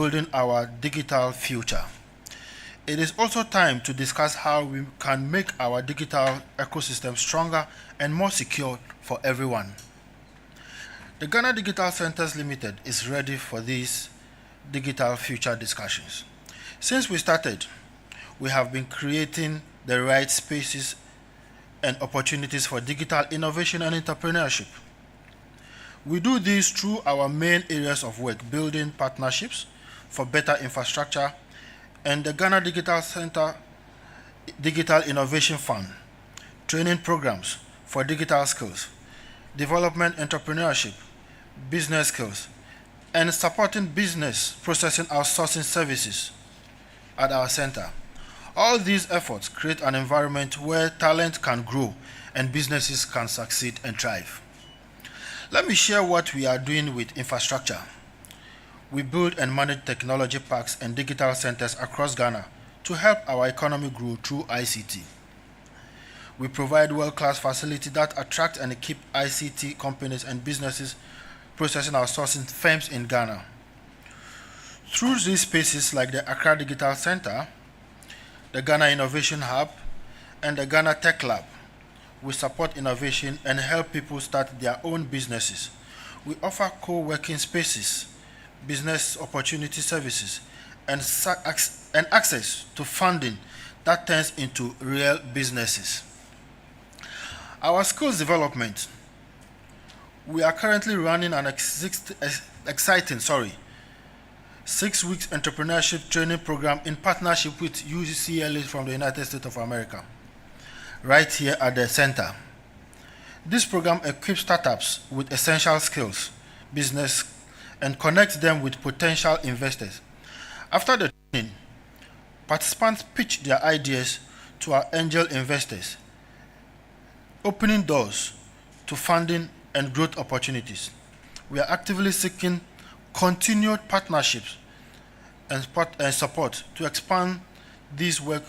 building our digital future. It is also time to discuss how we can make our digital ecosystem stronger and more secure for everyone. The Ghana Digital Centers Limited is ready for these digital future discussions. Since we started, we have been creating the right spaces and opportunities for digital innovation and entrepreneurship. We do this through our main areas of work, building partnerships for better infrastructure, and the Ghana Digital Center Digital Innovation Fund, training programs for digital skills, development entrepreneurship, business skills, and supporting business processing outsourcing services at our center. All these efforts create an environment where talent can grow and businesses can succeed and thrive. Let me share what we are doing with infrastructure. We build and manage technology parks and digital centers across Ghana to help our economy grow through ICT. We provide world-class facilities that attract and keep ICT companies and businesses processing outsourcing firms in Ghana. Through these spaces like the Accra Digital Center, the Ghana Innovation Hub, and the Ghana Tech Lab, we support innovation and help people start their own businesses. We offer co-working spaces, business opportunity services, and access to funding that turns into real businesses. Our skills development. We are currently running an exciting 6-week entrepreneurship training program in partnership with UCLA from the United States of America, right here at the center. This program equips startups with essential skills, business, and connects them with potential investors. After the training, participants pitch their ideas to our angel investors, opening doors to funding and growth opportunities. We are actively seeking continued partnerships and support to expand this work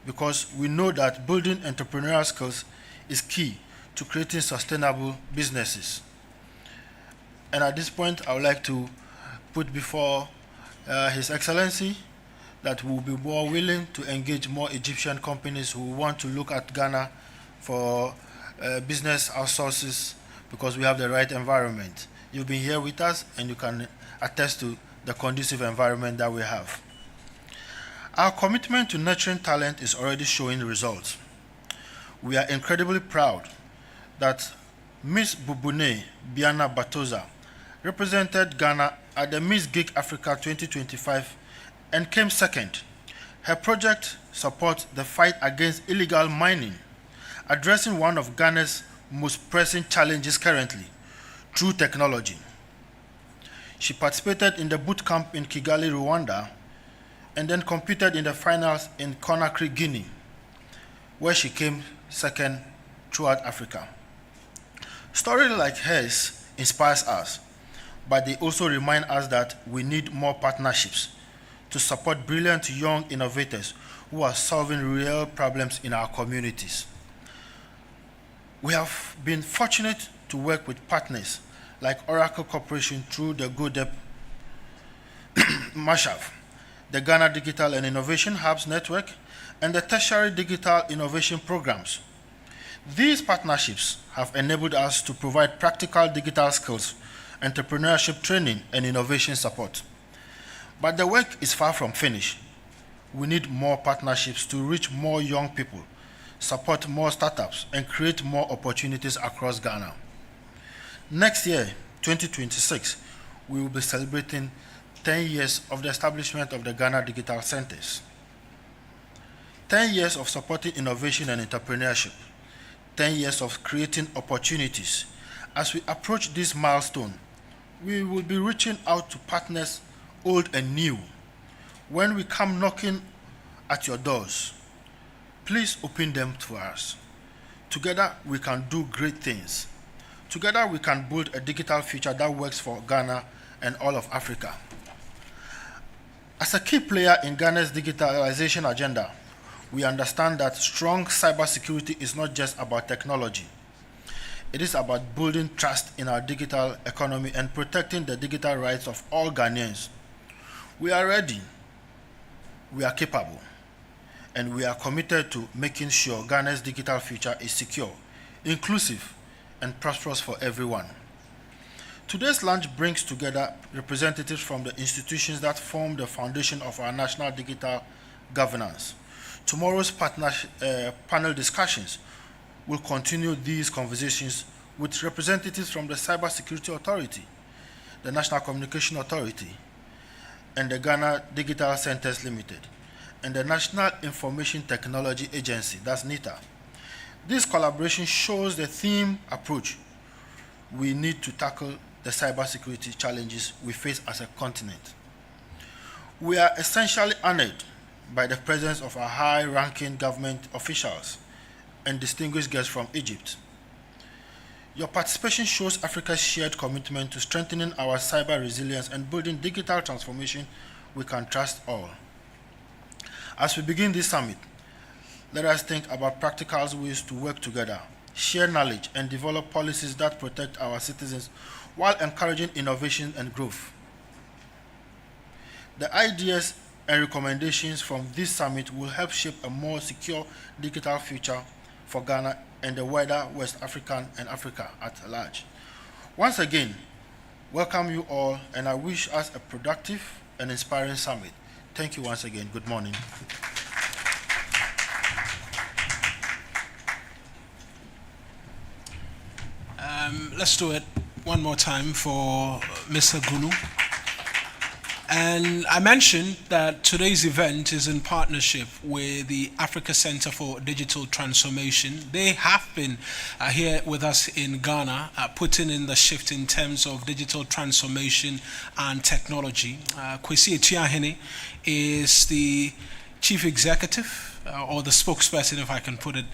because we know that building entrepreneurial skills is key to creating sustainable businesses. And at this point, I would like to put before His Excellency that we will be more willing to engage more Egyptian companies who want to look at Ghana for business outsources because we have the right environment. You've been here with us and you can attest to the conducive environment that we have. Our commitment to nurturing talent is already showing results. We are incredibly proud that Ms. Bubune Biana Batoza represented Ghana at the Miss Gig Africa 2025 and came second. Her project supports the fight against illegal mining, addressing one of Ghana's most pressing challenges currently through technology. She participated in the boot camp in Kigali, Rwanda, and then competed in the finals in Conakry, Guinea, where she came second throughout Africa. Stories like hers inspires us, but they also remind us that we need more partnerships to support brilliant young innovators who are solving real problems in our communities. We have been fortunate to work with partners like Oracle Corporation through the GoDep Mashav, the Ghana Digital and Innovation Hubs Network, and the Tertiary Digital Innovation Programs. These partnerships have enabled us to provide practical digital skills, entrepreneurship training, and innovation support. But the work is far from finished. We need more partnerships to reach more young people, support more startups, and create more opportunities across Ghana. Next year, 2026, we will be celebrating 10 years of the establishment of the Ghana Digital Centers. 10 years of supporting innovation and entrepreneurship. 10 years of creating opportunities. As we approach this milestone, we will be reaching out to partners old and new. When we come knocking at your doors, please open them to us. Together, we can do great things. Together, we can build a digital future that works for Ghana and all of Africa. As a key player in Ghana's digitalization agenda, we understand that strong cybersecurity is not just about technology. It is about building trust in our digital economy and protecting the digital rights of all Ghanaians. We are ready, we are capable, and we are committed to making sure Ghana's digital future is secure, inclusive, and prosperous for everyone. Today's launch brings together representatives from the institutions that form the foundation of our national digital governance. Tomorrow's panel discussions will continue these conversations with representatives from the Cybersecurity Authority, the National Communication Authority, and the Ghana Digital Centers Limited, and the National Information Technology Agency, that's NITA. This collaboration shows the theme approach we need to tackle the cybersecurity challenges we face as a continent. We are essentially honored by the presence of our high-ranking government officials and distinguished guests from Egypt. Your participation shows Africa's shared commitment to strengthening our cyber resilience and building digital transformation we can trust all. As we begin this summit, let us think about practical ways to work together, share knowledge, and develop policies that protect our citizens while encouraging innovation and growth. The ideas and recommendations from this summit will help shape a more secure digital future for Ghana and the wider West African and Africa at large. Once again, welcome you all, and I wish us a productive and inspiring summit. Thank you once again. Good morning. Let's do it one more time for Mr. Gunu. And I mentioned that today's event is in partnership with the Africa Center for Digital Transformation. They have been here with us in Ghana, putting in the shift in terms of digital transformation and technology. Kwesi Etuahene is the Chief Executive or the spokesperson, if I can put it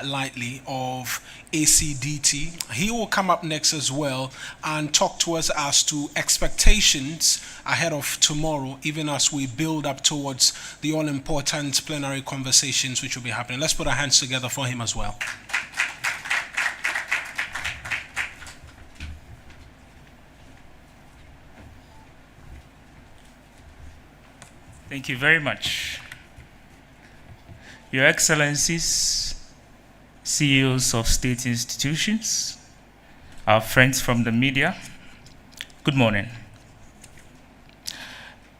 lightly, of ACDT. He will come up next as well and talk to us as to expectations ahead of tomorrow, even as we build up towards the all-important plenary conversations which will be happening. Let's put our hands together for him as well. Thank you very much. Your Excellencies, CEOs of state institutions, our friends from the media, good morning.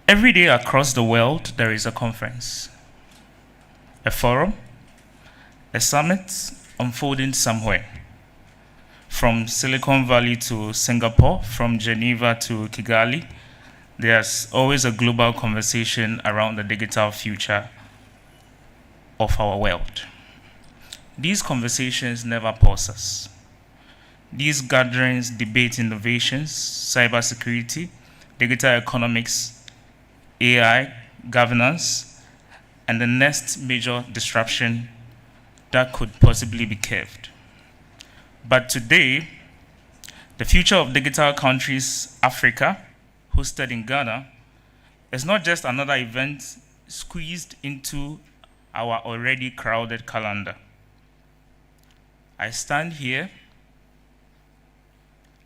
Every day across the world, there is a conference, a forum, a summit unfolding somewhere. From Silicon Valley to Singapore, from Geneva to Kigali, there's always a global conversation around the digital future of our world. These conversations never pause us. These gatherings debate innovations, cybersecurity, digital economics, AI, governance, and the next major disruption that could possibly be curved. But today, the future of digital countries, Africa, hosted in Ghana, is not just another event squeezed into our already crowded calendar. I stand here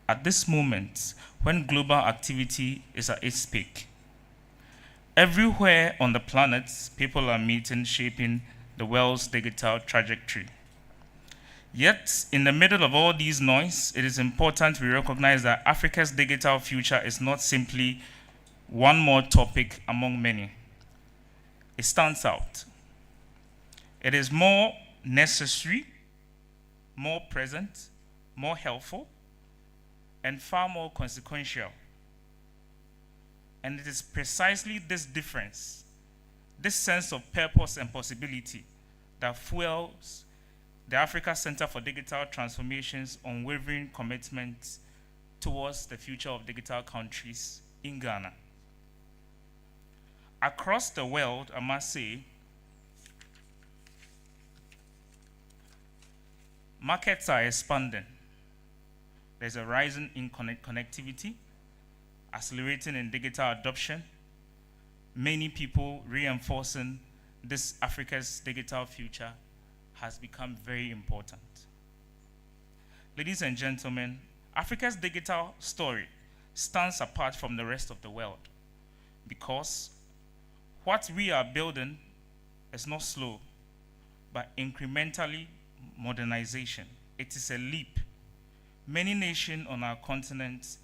at this moment when global activity is at its peak. Everywhere on the planet, people are meeting, shaping the world's digital trajectory. Yet, in the middle of all these noise, it is important we recognize that Africa's digital future is not simply one more topic among many. It stands out. It is more necessary, more present, more helpful, and far more consequential. And it is precisely this difference, this sense of purpose and possibility, that fuels the Africa Center for Digital Transformation's unwavering commitment towards the future of digital countries in Ghana. Across the world, I must say, markets are expanding. There's a rising in connectivity, accelerating in digital adoption, many people reinforcing this Africa's digital future has become very important. Ladies and gentlemen, Africa's digital story stands apart from the rest of the world because what we are building is not slow, but incrementally modernization. It is a leap. Many nations on our continent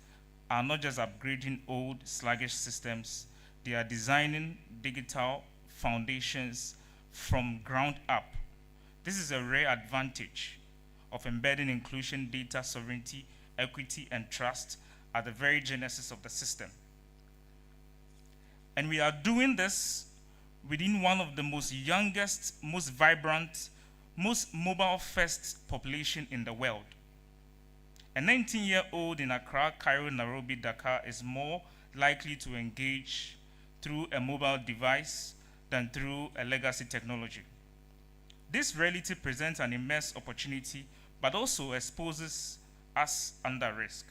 are not just upgrading old, sluggish systems, they are designing digital foundations from ground up. This is a rare advantage of embedding inclusion, data sovereignty, equity, and trust at the very genesis of the system. And we are doing this within one of the most youngest, most vibrant, most mobile-first population in the world. A 19-year-old in Accra, Cairo, Nairobi, Dakar is more likely to engage through a mobile device than through a legacy technology. This reality presents an immense opportunity, but also exposes us under risk.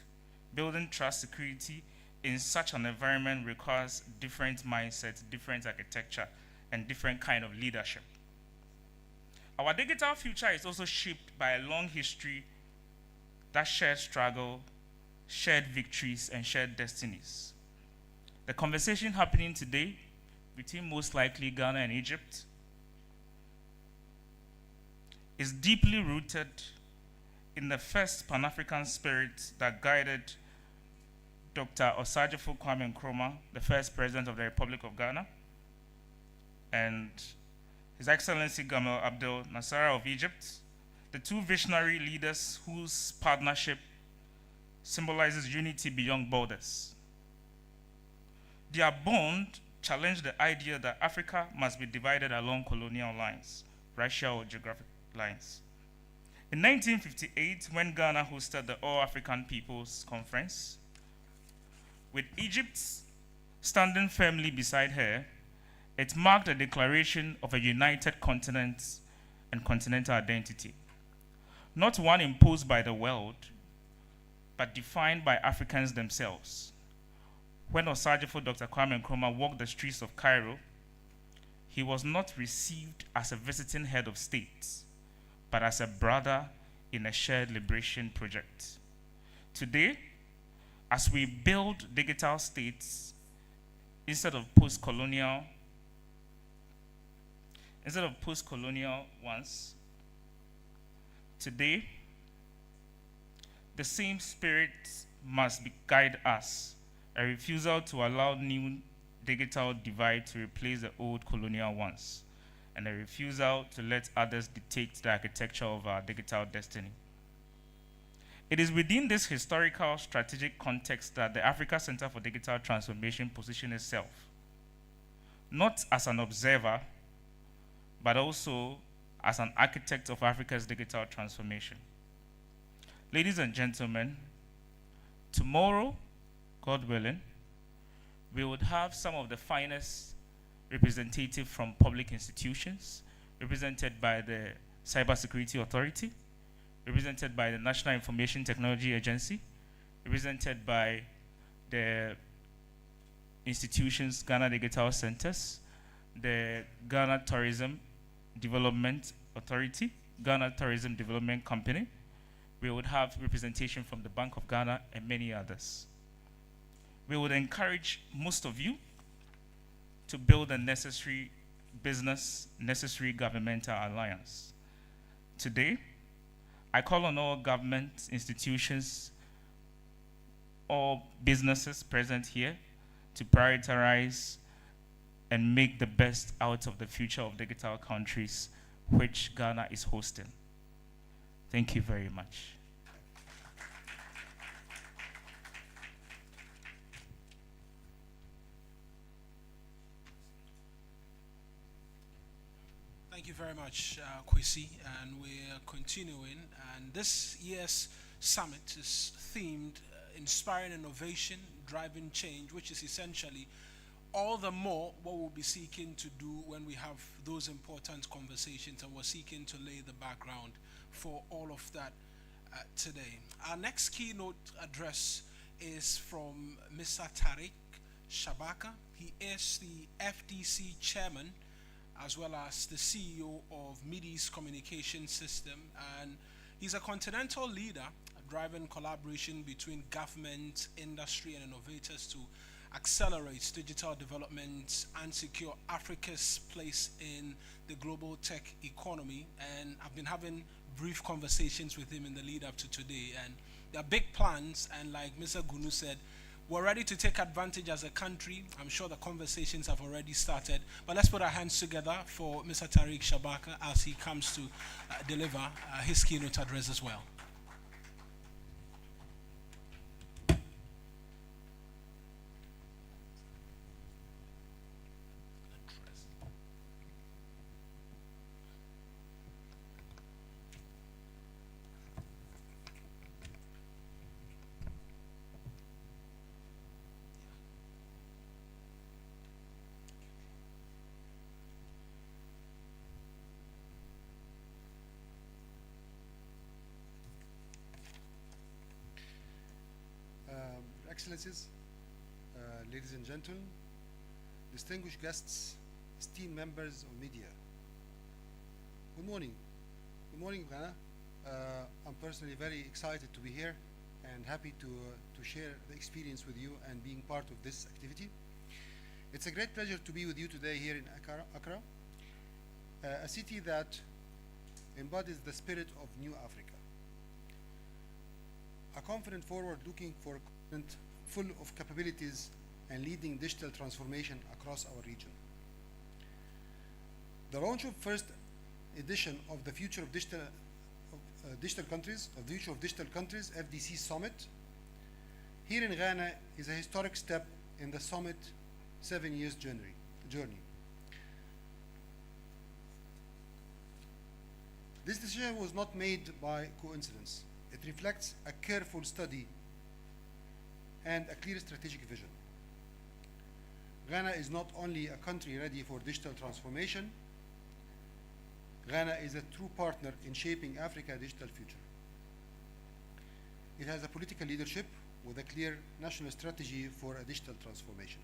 Building trust security in such an environment requires different mindsets, different architecture, and different kind of leadership. Our digital future is also shaped by a long history that shared struggle, shared victories, and shared destinies. The conversation happening today between most likely Ghana and Egypt is deeply rooted in the first Pan-African spirit that guided Dr. Osagyefo Kwame Nkrumah, the first president of the Republic of Ghana, and His Excellency Gamal Abdel Nasser of Egypt, the two visionary leaders whose partnership symbolizes unity beyond borders. Their bond challenged the idea that Africa must be divided along colonial lines, racial or geographic lines. In 1958, when Ghana hosted the All-African Peoples Conference, with Egypt standing firmly beside her, it marked a declaration of a united continent and continental identity. Not one imposed by the world, but defined by Africans themselves. When Osagyefo Dr. Kwame Nkrumah walked the streets of Cairo, he was not received as a visiting head of state, but as a brother in a shared liberation project. Today, as we build digital states instead of post-colonial ones, today, the same spirit must guide us, a refusal to allow new digital divide to replace the old colonial ones, and a refusal to let others dictate the architecture of our digital destiny. It is within this historical strategic context that the Africa Center for Digital Transformation positions itself, not as an observer, but also as an architect of Africa's digital transformation. Ladies and gentlemen, tomorrow, God willing, we would have some of the finest representatives from public institutions, represented by the Cybersecurity Authority, represented by the National Information Technology Agency, represented by the institutions, Ghana Digital Centers, the Ghana Tourism Development Authority, Ghana Tourism Development Company. We would have representation from the Bank of Ghana and many others. We would encourage most of you to build a necessary business, necessary governmental alliance. Today, I call on all government institutions, all businesses present here to prioritize and make the best out of the future of digital countries which Ghana is hosting. Thank you very much. Thank you very much, Kwesi, and we're continuing. And this year's summit is themed Inspiring Innovation, Driving Change, which is essentially all the more what we'll be seeking to do when we have those important conversations, and we're seeking to lay the background for all of that today. Our next keynote address is from Mr. Tariq Shabaka. He is the FDC chairman as well as the CEO of Mideast Communication System, and he's a continental leader driving collaboration between government, industry, and innovators to accelerates digital development and secure Africa's place in the global tech economy. And I've been having brief conversations with him in the lead up to today. And there are big plans, and like Mr. Gunu said, we're ready to take advantage as a country. I'm sure the conversations have already started. But let's put our hands together for Mr. Tariq Shabaka as he comes to deliver his keynote address as well. Excellencies, ladies and gentlemen, distinguished guests, esteemed members of media. Good morning. Good morning, Ghana. I'm personally very excited to be here and happy to share the experience with you and being part of this activity. It's a great pleasure to be with you today here in Accra, a city that embodies the spirit of New Africa. A confident forward-looking for a continent full of capabilities and leading digital transformation across our region. The launch of first edition of the Future of Digital Countries, FDC Summit, here in Ghana is a historic step in the summit 7 years journey. This decision was not made by coincidence. It reflects a careful study and a clear strategic vision. Ghana is not only a country ready for digital transformation, Ghana is a true partner in shaping Africa's digital future. It has a political leadership with a clear national strategy for a digital transformation.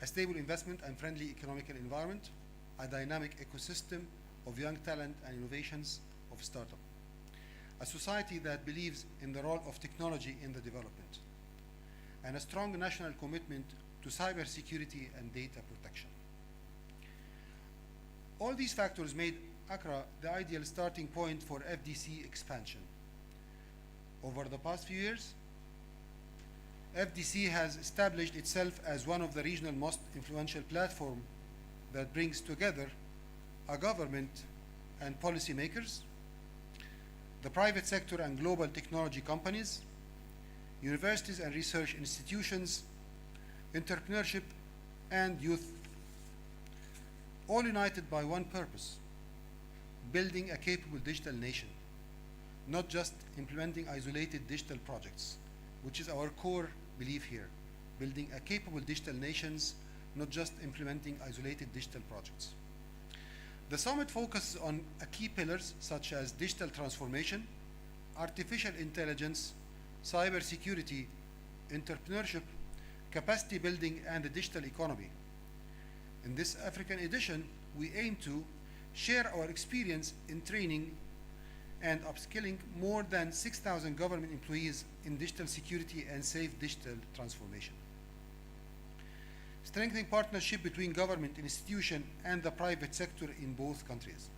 A stable investment and friendly economic environment, a dynamic ecosystem of young talent and innovations of startup. A society that believes in the role of technology in the development, and a strong national commitment to cybersecurity and data protection. All these factors made Accra the ideal starting point for FDC expansion. Over the past few years, FDC has established itself as one of the regional most influential platforms that brings together a government and policymakers, the private sector and global technology companies, universities and research institutions, entrepreneurship, and youth, all united by one purpose: building a capable digital nation, not just implementing isolated digital projects, which is our core belief here. Building a capable digital nations, not just implementing isolated digital projects. The summit focuses on key pillars such as digital transformation, artificial intelligence, cybersecurity, entrepreneurship, capacity building, and the digital economy. In this African edition, we aim to share our experience in training and upskilling more than 6,000 government employees in digital security and safe digital transformation. Strengthening partnership between government institutions and the private sector in both countries.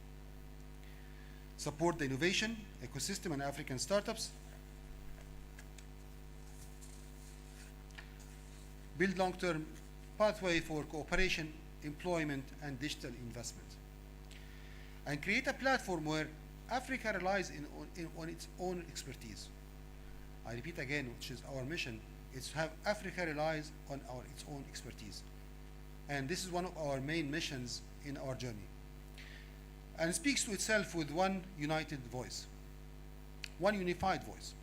Support the innovation ecosystem and African startups. Build long-term pathway for cooperation, employment, and digital investment. And create a platform where Africa relies on its own expertise. I repeat again, which is our mission, is to have Africa relies on its own expertise. And this is one of our main missions in our journey. And speaks to itself with one united voice, one unified voice.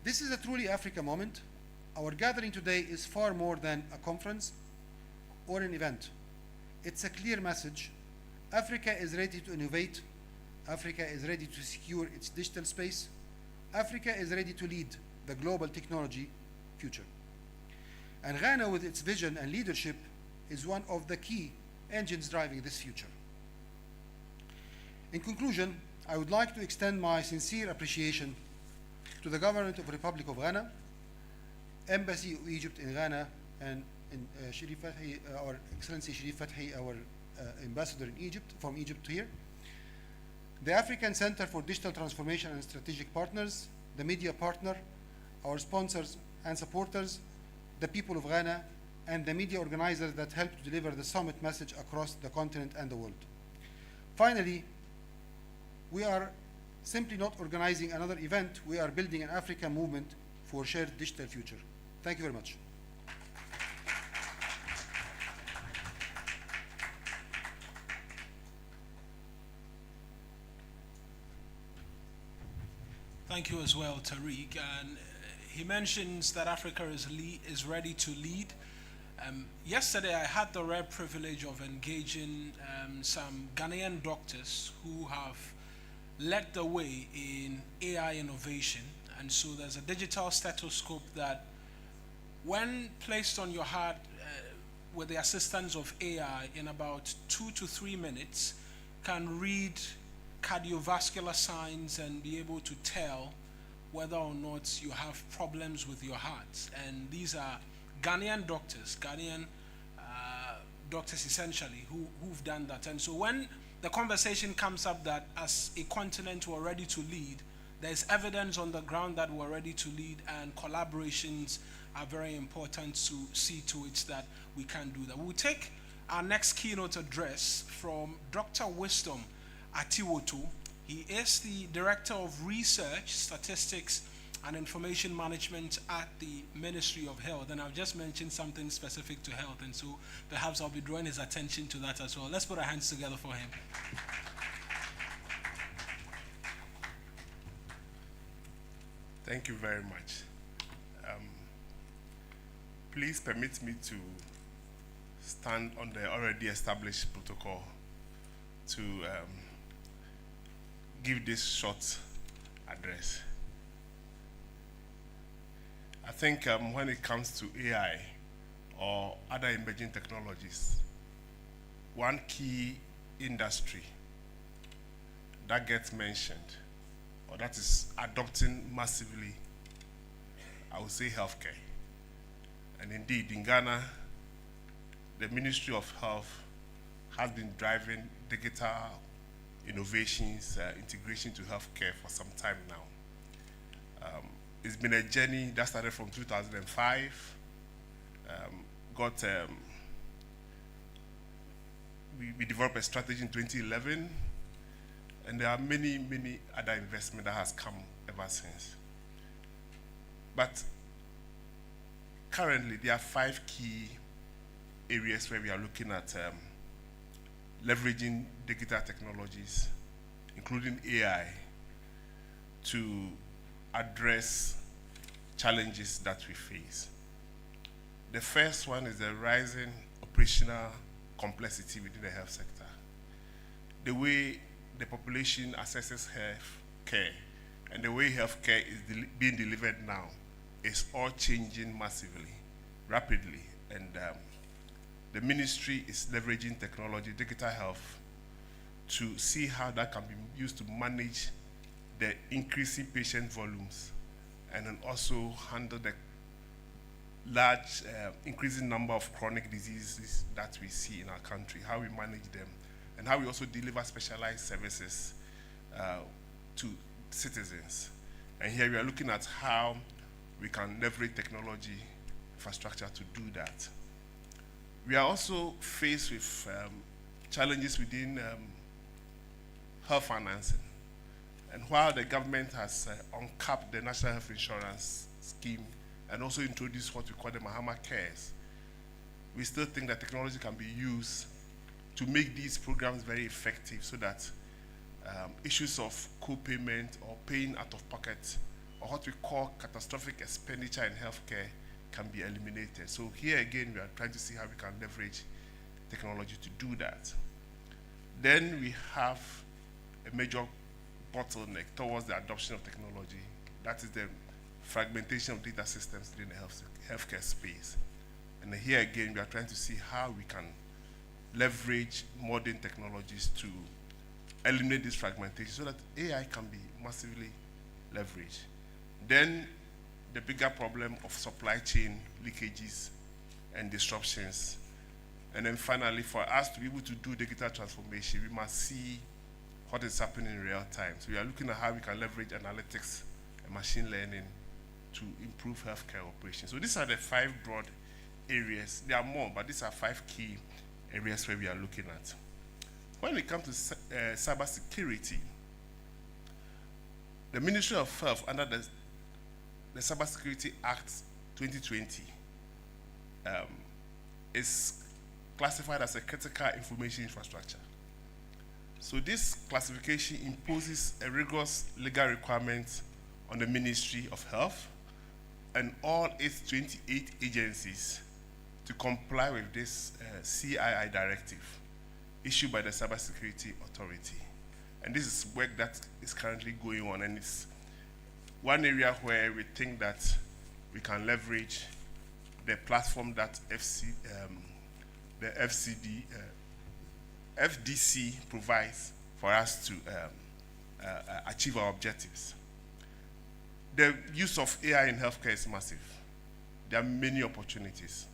This is a truly Africa moment. Our gathering today is far more than a conference or an event. It's a clear message. Africa is ready to innovate. Africa is ready to secure its digital space. Africa is ready to lead the global technology future. And Ghana, with its vision and leadership, is one of the key engines driving this future. In conclusion, I would like to extend my sincere appreciation to the government of the Republic of Ghana, Embassy of Egypt in Ghana, and Sharif Fathi, our Excellency Sharif Fathi, our ambassador in Egypt, from Egypt here, the African Center for Digital Transformation and Strategic Partners, the media partner, our sponsors and supporters, the people of Ghana, and the media organizers that helped deliver the summit message across the continent and the world. Finally, we are simply not organizing another event, we are building an African movement for shared digital future. Thank you very much. Thank you as well, Tariq. And he mentions that Africa is ready to lead. Yesterday, I had the rare privilege of engaging some Ghanaian doctors who have led the way in AI innovation. And so there's a digital stethoscope that, when placed on your heart with the assistance of AI, in about 2 to 3 minutes, can read cardiovascular signs and be able to tell whether or not you have problems with your heart. And these are Ghanaian doctors, doctors essentially, who've done that. And so when the conversation comes up that as a continent we're ready to lead, there's evidence on the ground that we're ready to lead, and collaborations are very important to see to it that we can do that. We'll take our next keynote address from Dr. Wisdom Atiwoto. He is the Director of Research, Statistics, and Information Management at the Ministry of Health. And I've just mentioned something specific to health, and so perhaps I'll be drawing his attention to that as well. Let's put our hands together for him. Thank you very much. Please permit me to stand on the already established protocol to give this short address. I think when it comes to AI or other emerging technologies, one key industry that gets mentioned, or that is adopting massively, I would say healthcare. And indeed, in Ghana, the Ministry of Health has been driving digital innovations, integration to healthcare for some time now. It's been a journey that started from 2005. We developed a strategy in 2011, and there are many, many other investment that has come ever since. But currently, there are 5 key areas where we are looking at leveraging digital technologies, including AI, to address challenges that we face. The first one is the rising operational complexity within the health sector. The way the population accesses health care and the way healthcare is being delivered now is all changing massively, rapidly, and the ministry is leveraging technology, digital health, to see how that can be used to manage the increasing patient volumes, and then also handle the large increasing number of chronic diseases that we see in our country, how we manage them, and how we also deliver specialized services to citizens. And here we are looking at how we can leverage technology infrastructure to do that. We are also faced with challenges within health financing. And while the government has uncapped the National Health Insurance Scheme and also introduced what we call the Mahama Cares, we still think that technology can be used to make these programs very effective so that issues of co-payment or paying out of pocket, or what we call catastrophic expenditure in healthcare, can be eliminated. So here again, we are trying to see how we can leverage technology to do that. Then we have a major bottleneck towards the adoption of technology. That is the fragmentation of data systems within the healthcare space. And here again, we are trying to see how we can leverage modern technologies to eliminate this fragmentation so that AI can be massively leveraged. Then the bigger problem of supply chain leakages and disruptions. And then finally, for us to be able to do digital transformation, we must see what is happening in real time. So we are looking at how we can leverage analytics and machine learning to improve healthcare operations. So these are the 5 broad areas. There are more, but these are 5 key areas where we are looking at. When it comes to cybersecurity, the Ministry of Health, under the Cybersecurity Act 2020, is classified as a critical information infrastructure. So this classification imposes a rigorous legal requirement on the Ministry of Health and all its 28 agencies to comply with this CII directive issued by the Cybersecurity Authority. And this is work that is currently going on, and it's one area where we think that we can leverage the platform that the FDC provides for us to achieve our objectives. The use of AI in healthcare is massive. There are many opportunities.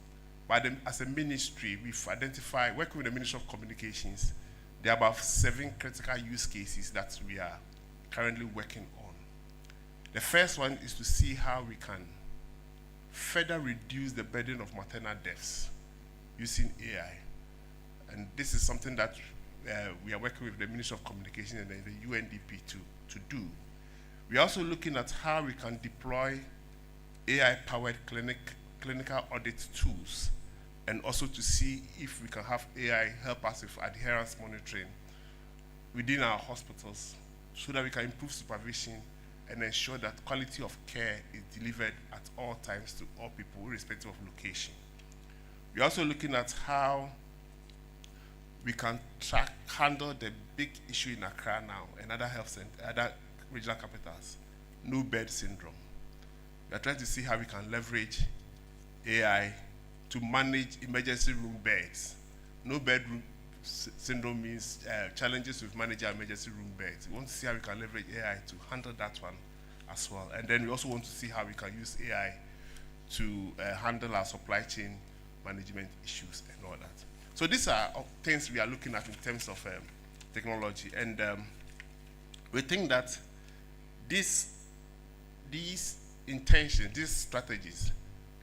But as a ministry, we've identified, working with the Ministry of Communications, there are about 7 critical use cases that we are currently working on. The first one is to see how we can further reduce the burden of maternal deaths using AI. And this is something that we are working with the Ministry of Communications and the UNDP to do. We are also looking at how we can deploy AI-powered clinical audit tools, and also to see if we can have AI help us with adherence monitoring within our hospitals so that we can improve supervision and ensure that quality of care is delivered at all times to all people, irrespective of location. We're also looking at how we can handle the big issue in Accra now and other other regional capitals, no bed syndrome. We are trying to see how we can leverage AI to manage emergency room beds. No bed syndrome means challenges with managing emergency room beds. We want to see how we can leverage AI to handle that one as well. And then we also want to see how we can use AI to handle our supply chain management issues and all that. So these are things we are looking at in terms of technology. And we think that these intentions, these strategies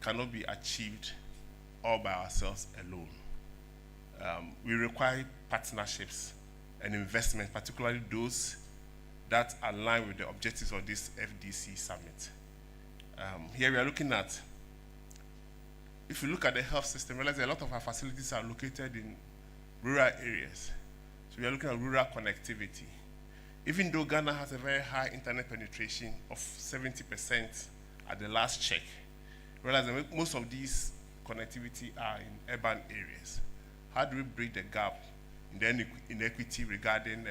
cannot be achieved all by ourselves alone. We require partnerships and investment, particularly those that align with the objectives of this FDC summit. Here we are looking at, if you look at the health system, realize that a lot of our facilities are located in rural areas. So we are looking at rural connectivity. Even though Ghana has a very high internet penetration of 70% at the last check, realize that most of these connectivity are in urban areas. How do we bridge the gap in the inequity regarding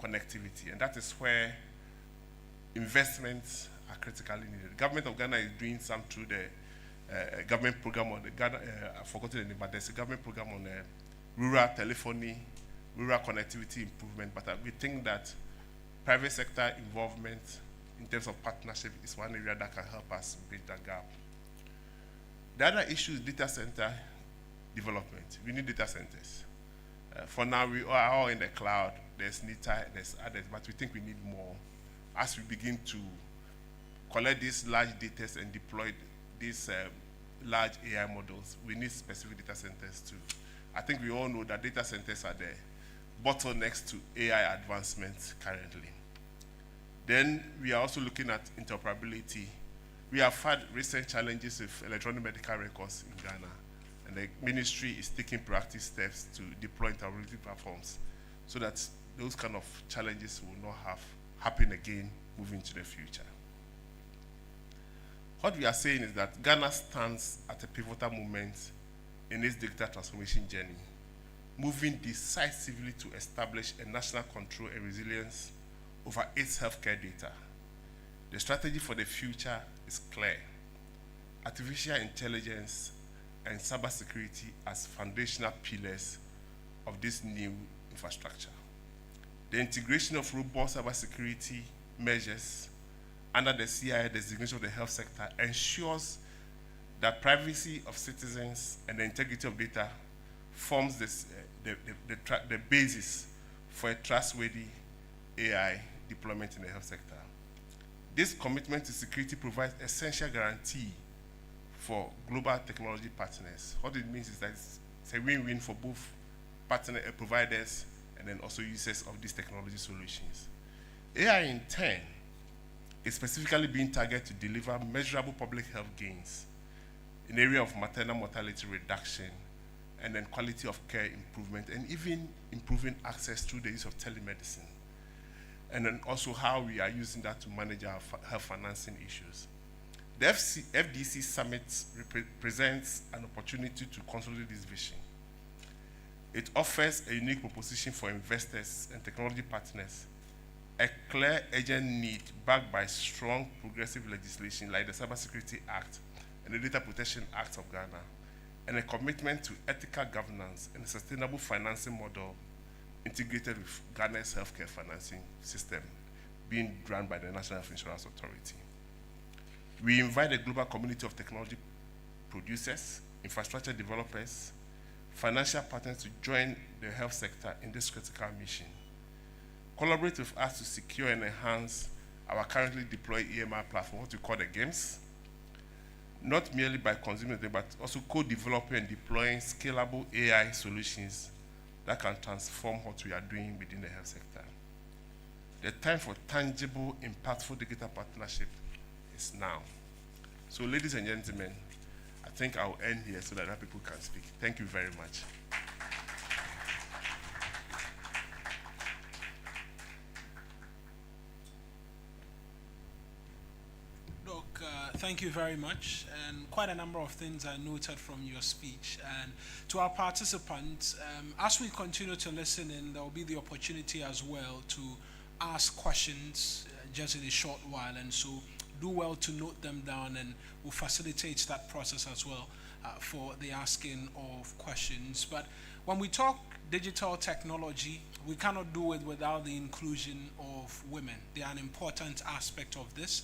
connectivity? And that is where investments are critically needed. The government of Ghana is doing some through the government program on the Ghana, I've forgotten the name, but there's a government program on rural telephony, rural connectivity improvement. But we think that private sector involvement in terms of partnership is one area that can help us bridge that gap. The other issue is data center development. We need data centers. For now, we are all in the cloud. There's NITA, there's others, but we think we need more. As we begin to collect these large data and deploy these large AI models, we need specific data centers too. I think we all know that data centers are the bottlenecks to AI advancement currently. Then we are also looking at interoperability. We have had recent challenges with electronic medical records in Ghana, and the ministry is taking proactive steps to deploy interoperability platforms so that those kind of challenges will not happen again moving to the future. What we are saying is that Ghana stands at a pivotal moment in its digital transformation journey, moving decisively to establish a national control and resilience over its healthcare data. The strategy for the future is clear. Artificial intelligence and cybersecurity as foundational pillars of this new infrastructure. The integration of robust cybersecurity measures under the CIA designation of the health sector ensures that privacy of citizens and the integrity of data forms the basis for a trustworthy AI deployment in the health sector. This commitment to security provides essential guarantee for global technology partners. What it means is that it's a win-win for both partner providers and then also users of these technology solutions. AI in turn is specifically being targeted to deliver measurable public health gains in the area of maternal mortality reduction and then quality of care improvement, and even improving access through the use of telemedicine. And then also how we are using that to manage our health financing issues. The FDC Summit presents an opportunity to consolidate this vision. It offers a unique proposition for investors and technology partners, a clear urgent need backed by strong progressive legislation like the Cybersecurity Act and the Data Protection Act of Ghana, and a commitment to ethical governance and a sustainable financing model integrated with Ghana's healthcare financing system being run by the National Health Insurance Authority. We invite the global community of technology producers, infrastructure developers, financial partners to join the health sector in this critical mission. Collaborate with us to secure and enhance our currently deployed EMR platform, what we call the GAMES, not merely by consuming them, but also co-developing and deploying scalable AI solutions that can transform what we are doing within the health sector. The time for tangible, impactful digital partnership is now. So ladies and gentlemen, I think I'll end here so that other people can speak. Thank you very much. Doc, thank you very much. And quite a number of things I noted from your speech. And to our participants, as we continue to listen in, there will be the opportunity as well to ask questions just in a short while. And so do well to note them down, and we'll facilitate that process as well for the asking of questions. But when we talk digital technology, we cannot do it without the inclusion of women. They are an important aspect of this,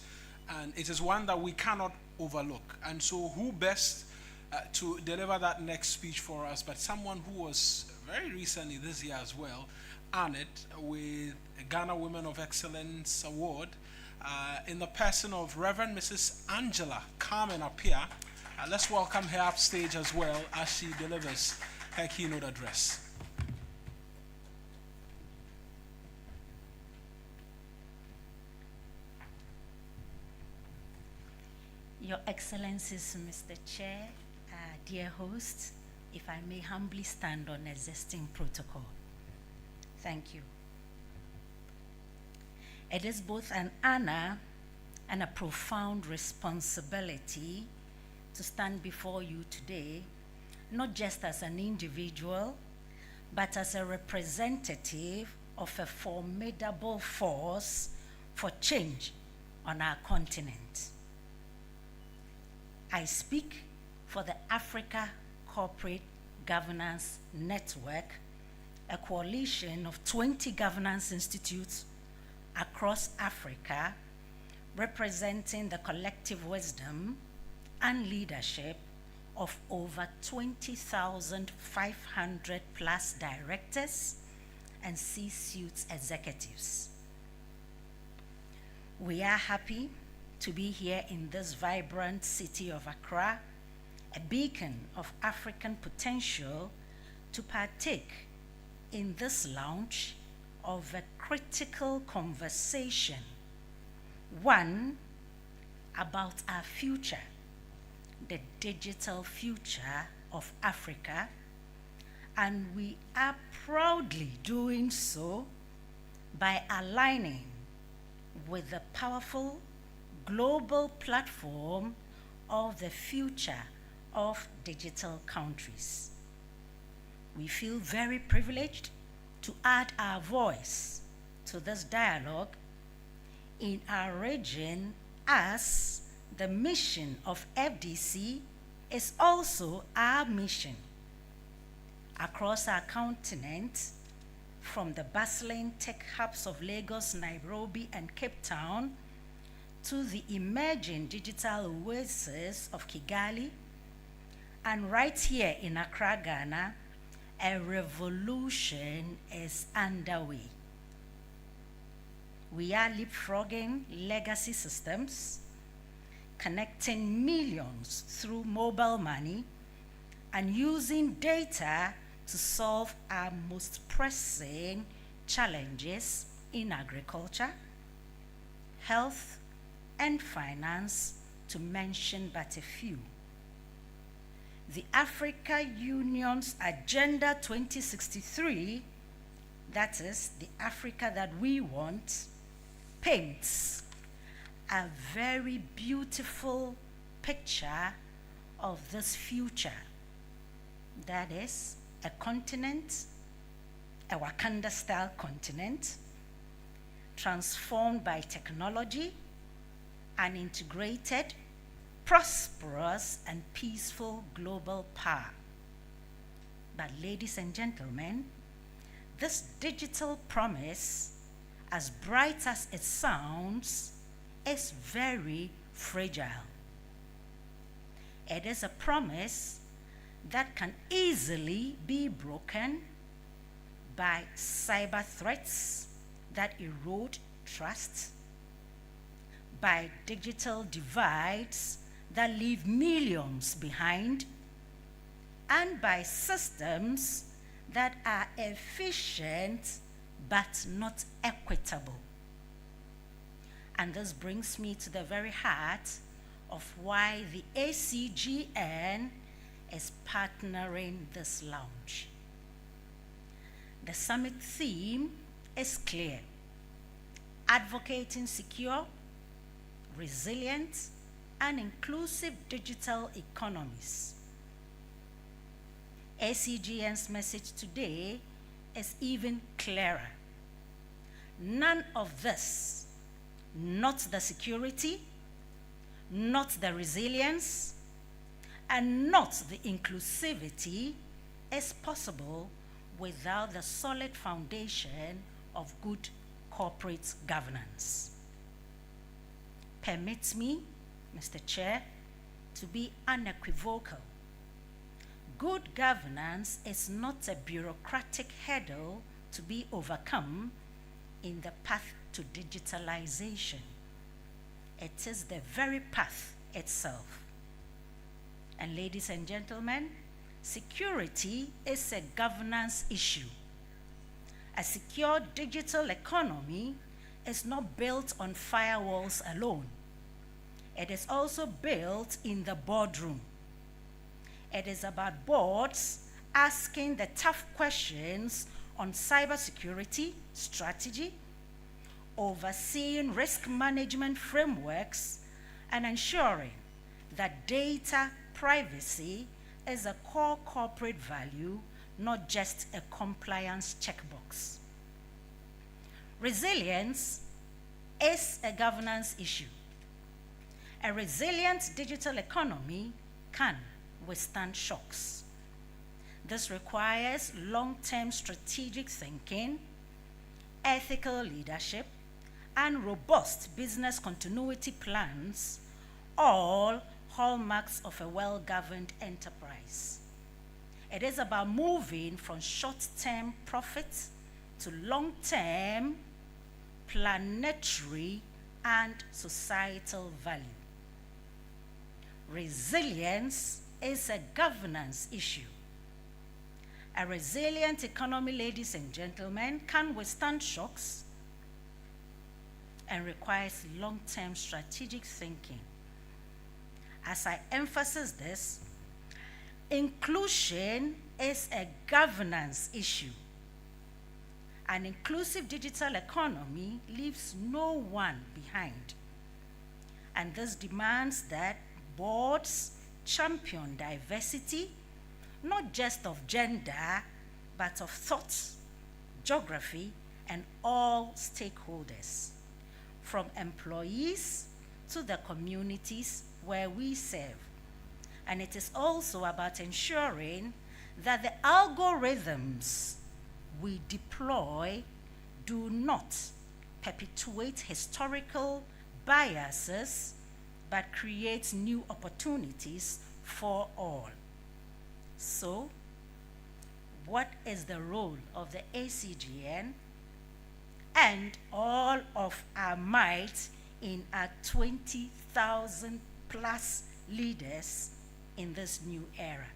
and it is one that we cannot overlook. And so who best to deliver that next speech for us but someone who was very recently this year as well honored with a Ghana Women of Excellence Award in the person of Reverend Mrs. Angela Carmen Apia. Let's welcome her upstage as well as she delivers her keynote address. Your Excellencies, Mr. Chair, dear hosts, if I may humbly stand on existing protocol. Thank you. It is both an honor and a profound responsibility to stand before you today, not just as an individual, but as a representative of a formidable force for change on our continent. I speak for the Africa Corporate Governance Network, a coalition of 20 governance institutes across Africa, representing the collective wisdom and leadership of over 20,500 plus directors and C-suite executives. We are happy to be here in this vibrant city of Accra, a beacon of African potential, to partake in this launch of a critical conversation, one about our future, the digital future of Africa, and we are proudly doing so by aligning with the powerful global platform of the future of digital countries. We feel very privileged to add our voice to this dialogue in our region, as the mission of FDC is also our mission. Across our continent, from the bustling tech hubs of Lagos, Nairobi, and Cape Town, to the emerging digital oasis of Kigali, and right here in Accra, Ghana, a revolution is underway. We are leapfrogging legacy systems, connecting millions through mobile money, and using data to solve our most pressing challenges in agriculture, health, and finance, to mention but a few. The Africa Union's Agenda 2063, that is the Africa that we want, paints a very beautiful picture of this future. That is a continent, a Wakanda-style continent, transformed by technology and integrated, prosperous, and peaceful global power. But ladies and gentlemen, this digital promise, as bright as it sounds, is very fragile. It is a promise that can easily be broken by cyber threats that erode trust, by digital divides that leave millions behind, and by systems that are efficient but not equitable. And this brings me to the very heart of why the ACGN is partnering this launch. The summit theme is clear: advocating secure, resilient, and inclusive digital economies. ACGN's message today is even clearer. None of this, not the security, not the resilience, and not the inclusivity, is possible without the solid foundation of good corporate governance. Permit me, Mr. Chair, to be unequivocal. Good governance is not a bureaucratic hurdle to be overcome in the path to digitalization. It is the very path itself. And ladies and gentlemen, security is a governance issue. A secure digital economy is not built on firewalls alone. It is also built in the boardroom. It is about boards asking the tough questions on cybersecurity strategy, overseeing risk management frameworks, and ensuring that data privacy is a core corporate value, not just a compliance checkbox. Resilience is a governance issue. A resilient digital economy can withstand shocks. This requires long-term strategic thinking, ethical leadership, and robust business continuity plans, all hallmarks of a well-governed enterprise. It is about moving from short-term profit to long-term planetary and societal value. Resilience is a governance issue. A resilient economy, ladies and gentlemen, can withstand shocks and requires long-term strategic thinking. As I emphasize this, inclusion is a governance issue. An inclusive digital economy leaves no one behind. And this demands that boards champion diversity, not just of gender, but of thought, geography, and all stakeholders, from employees to the communities where we serve. And it is also about ensuring that the algorithms we deploy do not perpetuate historical biases, but creates new opportunities for all. So, what is the role of the ACGN and all of our might in our 20,000 plus leaders in this new era?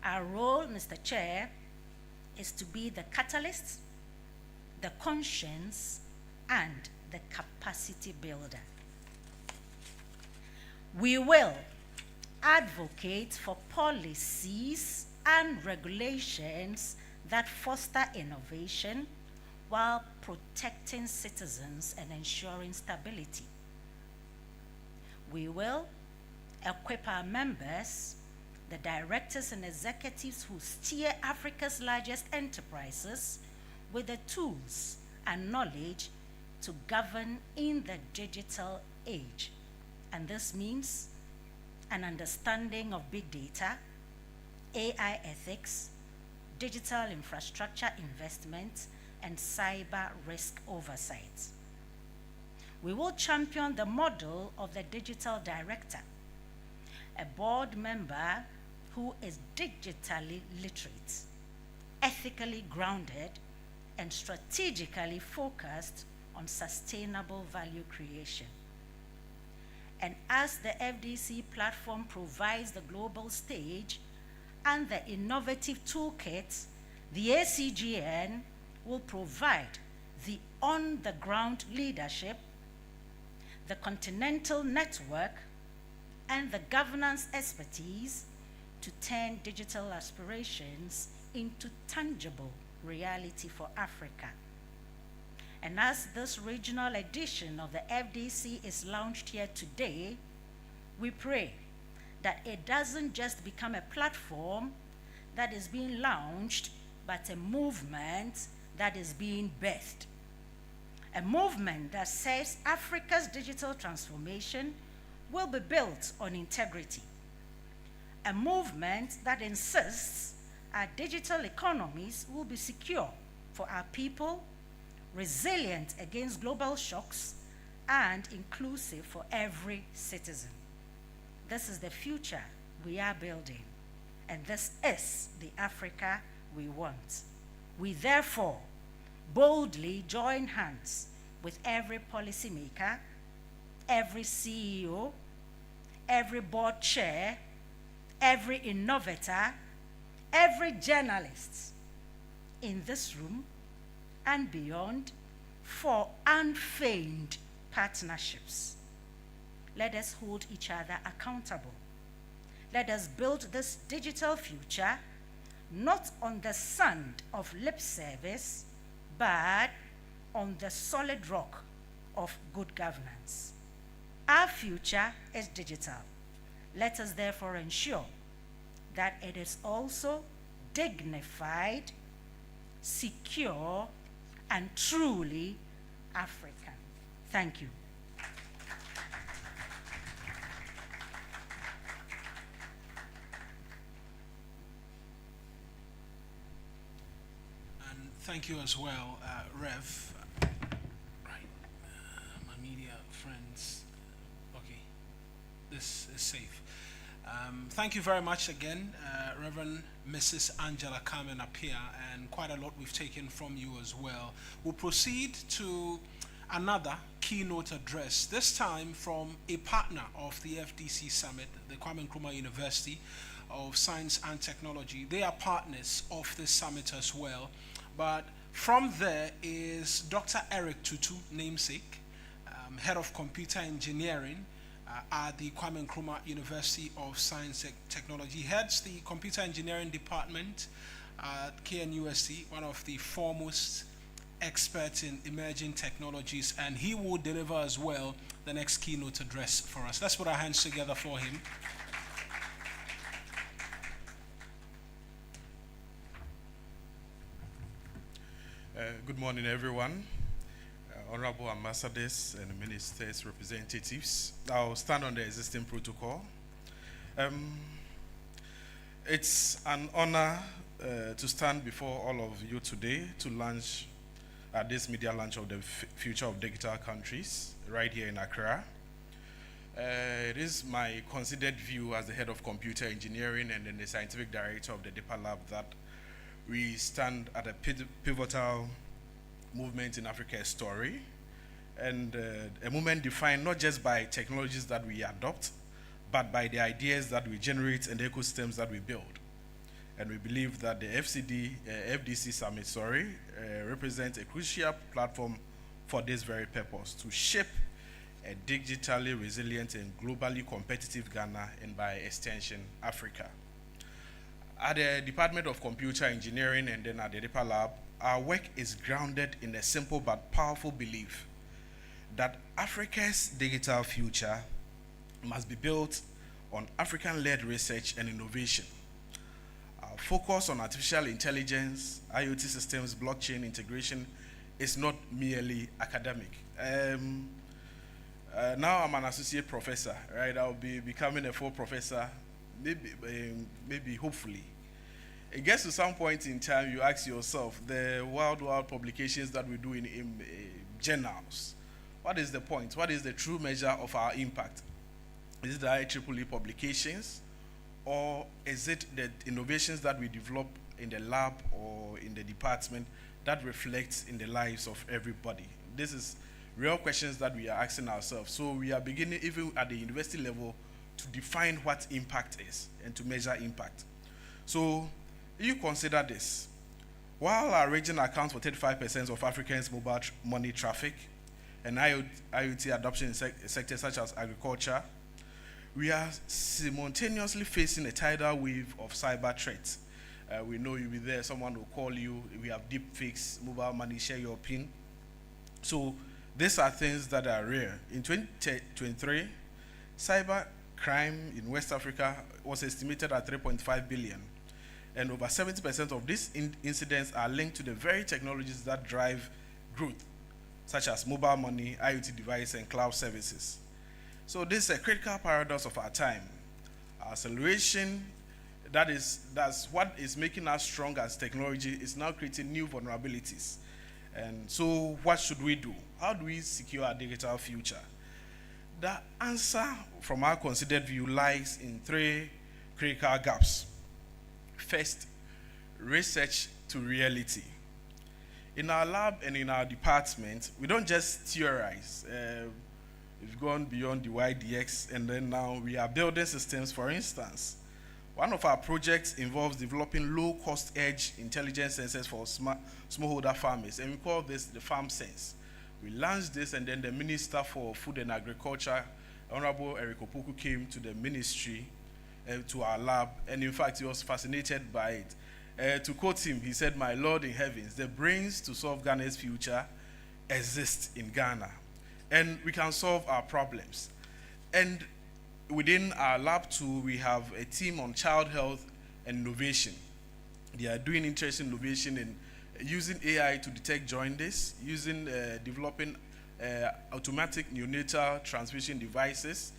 Our role, Mr. Chair, is to be the catalyst, the conscience, and the capacity builder. We will advocate for policies and regulations that foster innovation while protecting citizens and ensuring stability. We will equip our members, the directors and executives who steer Africa's largest enterprises, with the tools and knowledge to govern in the digital age. And this means an understanding of big data, AI ethics, digital infrastructure investment, and cyber risk oversight. We will champion the model of the digital director, a board member who is digitally literate, ethically grounded, and strategically focused on sustainable value creation. And as the FDC platform provides the global stage and the innovative toolkit, the ACGN will provide the on-the-ground leadership, the continental network, and the governance expertise to turn digital aspirations into tangible reality for Africa. And as this regional edition of the FDC is launched here today, we pray that it doesn't just become a platform that is being launched, but a movement that is being birthed. A movement that says Africa's digital transformation will be built on integrity. A movement that insists our digital economies will be secure for our people, resilient against global shocks, and inclusive for every citizen. This is the future we are building, and this is the Africa we want. We therefore boldly join hands with every policymaker, every CEO, every board chair, every innovator, every journalist in this room and beyond for unfeigned partnerships. Let us hold each other accountable. Let us build this digital future not on the sand of lip service, but on the solid rock of good governance. Our future is digital. Let us therefore ensure that it is also dignified, secure, and truly African. Thank you. And thank you as well, Rev. Right, my media friends. Okay, this is safe. Thank you very much again, Reverend Mrs. Angela Carmen Appiah, and quite a lot we've taken from you as well. We'll proceed to another keynote address, this time from a partner of the FDC Summit, the Kwame Nkrumah University of Science and Technology. They are partners of this summit as well. But from there is Dr. Eric Tutu, namesake, Head of Computer Engineering at the Kwame Nkrumah University of Science and Technology. He heads the Computer Engineering Department at KNUST, one of the foremost experts in emerging technologies, and he will deliver as well the next keynote address for us. Let's put our hands together for him. Good morning, everyone. Honorable ambassadors and ministers, representatives. I'll stand on the existing protocol. It's an honor to stand before all of you today to launch at this media launch of the future of digital countries right here in Accra. It is my considered view as the head of computer engineering and then the scientific director of the DIPA lab that we stand at a pivotal movement in Africa's story, and a movement defined not just by technologies that we adopt, but by the ideas that we generate and the ecosystems that we build. And we believe that the FDC Summit, represents a crucial platform for this very purpose, to shape a digitally resilient and globally competitive Ghana, and by extension, Africa. At the Department of Computer Engineering and then at the DIPA Lab, our work is grounded in a simple but powerful belief that Africa's digital future must be built on African-led research and innovation. Our focus on artificial intelligence, IoT systems, blockchain integration is not merely academic. Now I'm an associate professor, right? I'll be becoming a full professor, maybe hopefully. It gets to some point in time, you ask yourself, the wild publications that we do in journals, what is the point? What is the true measure of our impact? Is it the IEEE publications, or is it the innovations that we develop in the lab or in the department that reflects in the lives of everybody? This is real questions that we are asking ourselves. So we are beginning, even at the university level, to define what impact is and to measure impact. So you consider this. While our region accounts for 35% of Africans' mobile money traffic and IoT adoption in sectors such as agriculture, we are simultaneously facing a tidal wave of cyber threats. We know you'll be there, someone will call you, we have deep fakes, mobile money, share your PIN. So these are things that are rare. In 2023, cyber crime in West Africa was estimated at 3.5 billion. And over 70% of these incidents are linked to the very technologies that drive growth, such as mobile money, IoT devices, and cloud services. So this is a critical paradox of our time. Our acceleration, that's what is making us strong as technology, is now creating new vulnerabilities. And so what should we do? How do we secure our digital future? The answer from our considered view lies in three critical gaps. First, research to reality. In our lab and in our department, we don't just theorize. We've gone beyond the YDX, and then now we are building systems. For instance, one of our projects involves developing low-cost edge intelligence sensors for smallholder farmers, and we call this the Farm Sense. We launched this, and then the Minister for Food and Agriculture, Honorable Eric Opoku, came to the ministry, to our lab, and in fact, he was fascinated by it. To quote him, he said, "My Lord in heavens, the brains to solve Ghana's future exist in Ghana, and we can solve our problems." And within our lab too, we have a team on child health and innovation. They are doing interesting innovation in using AI to detect jaundice, using developing automatic neonatal transmission devices,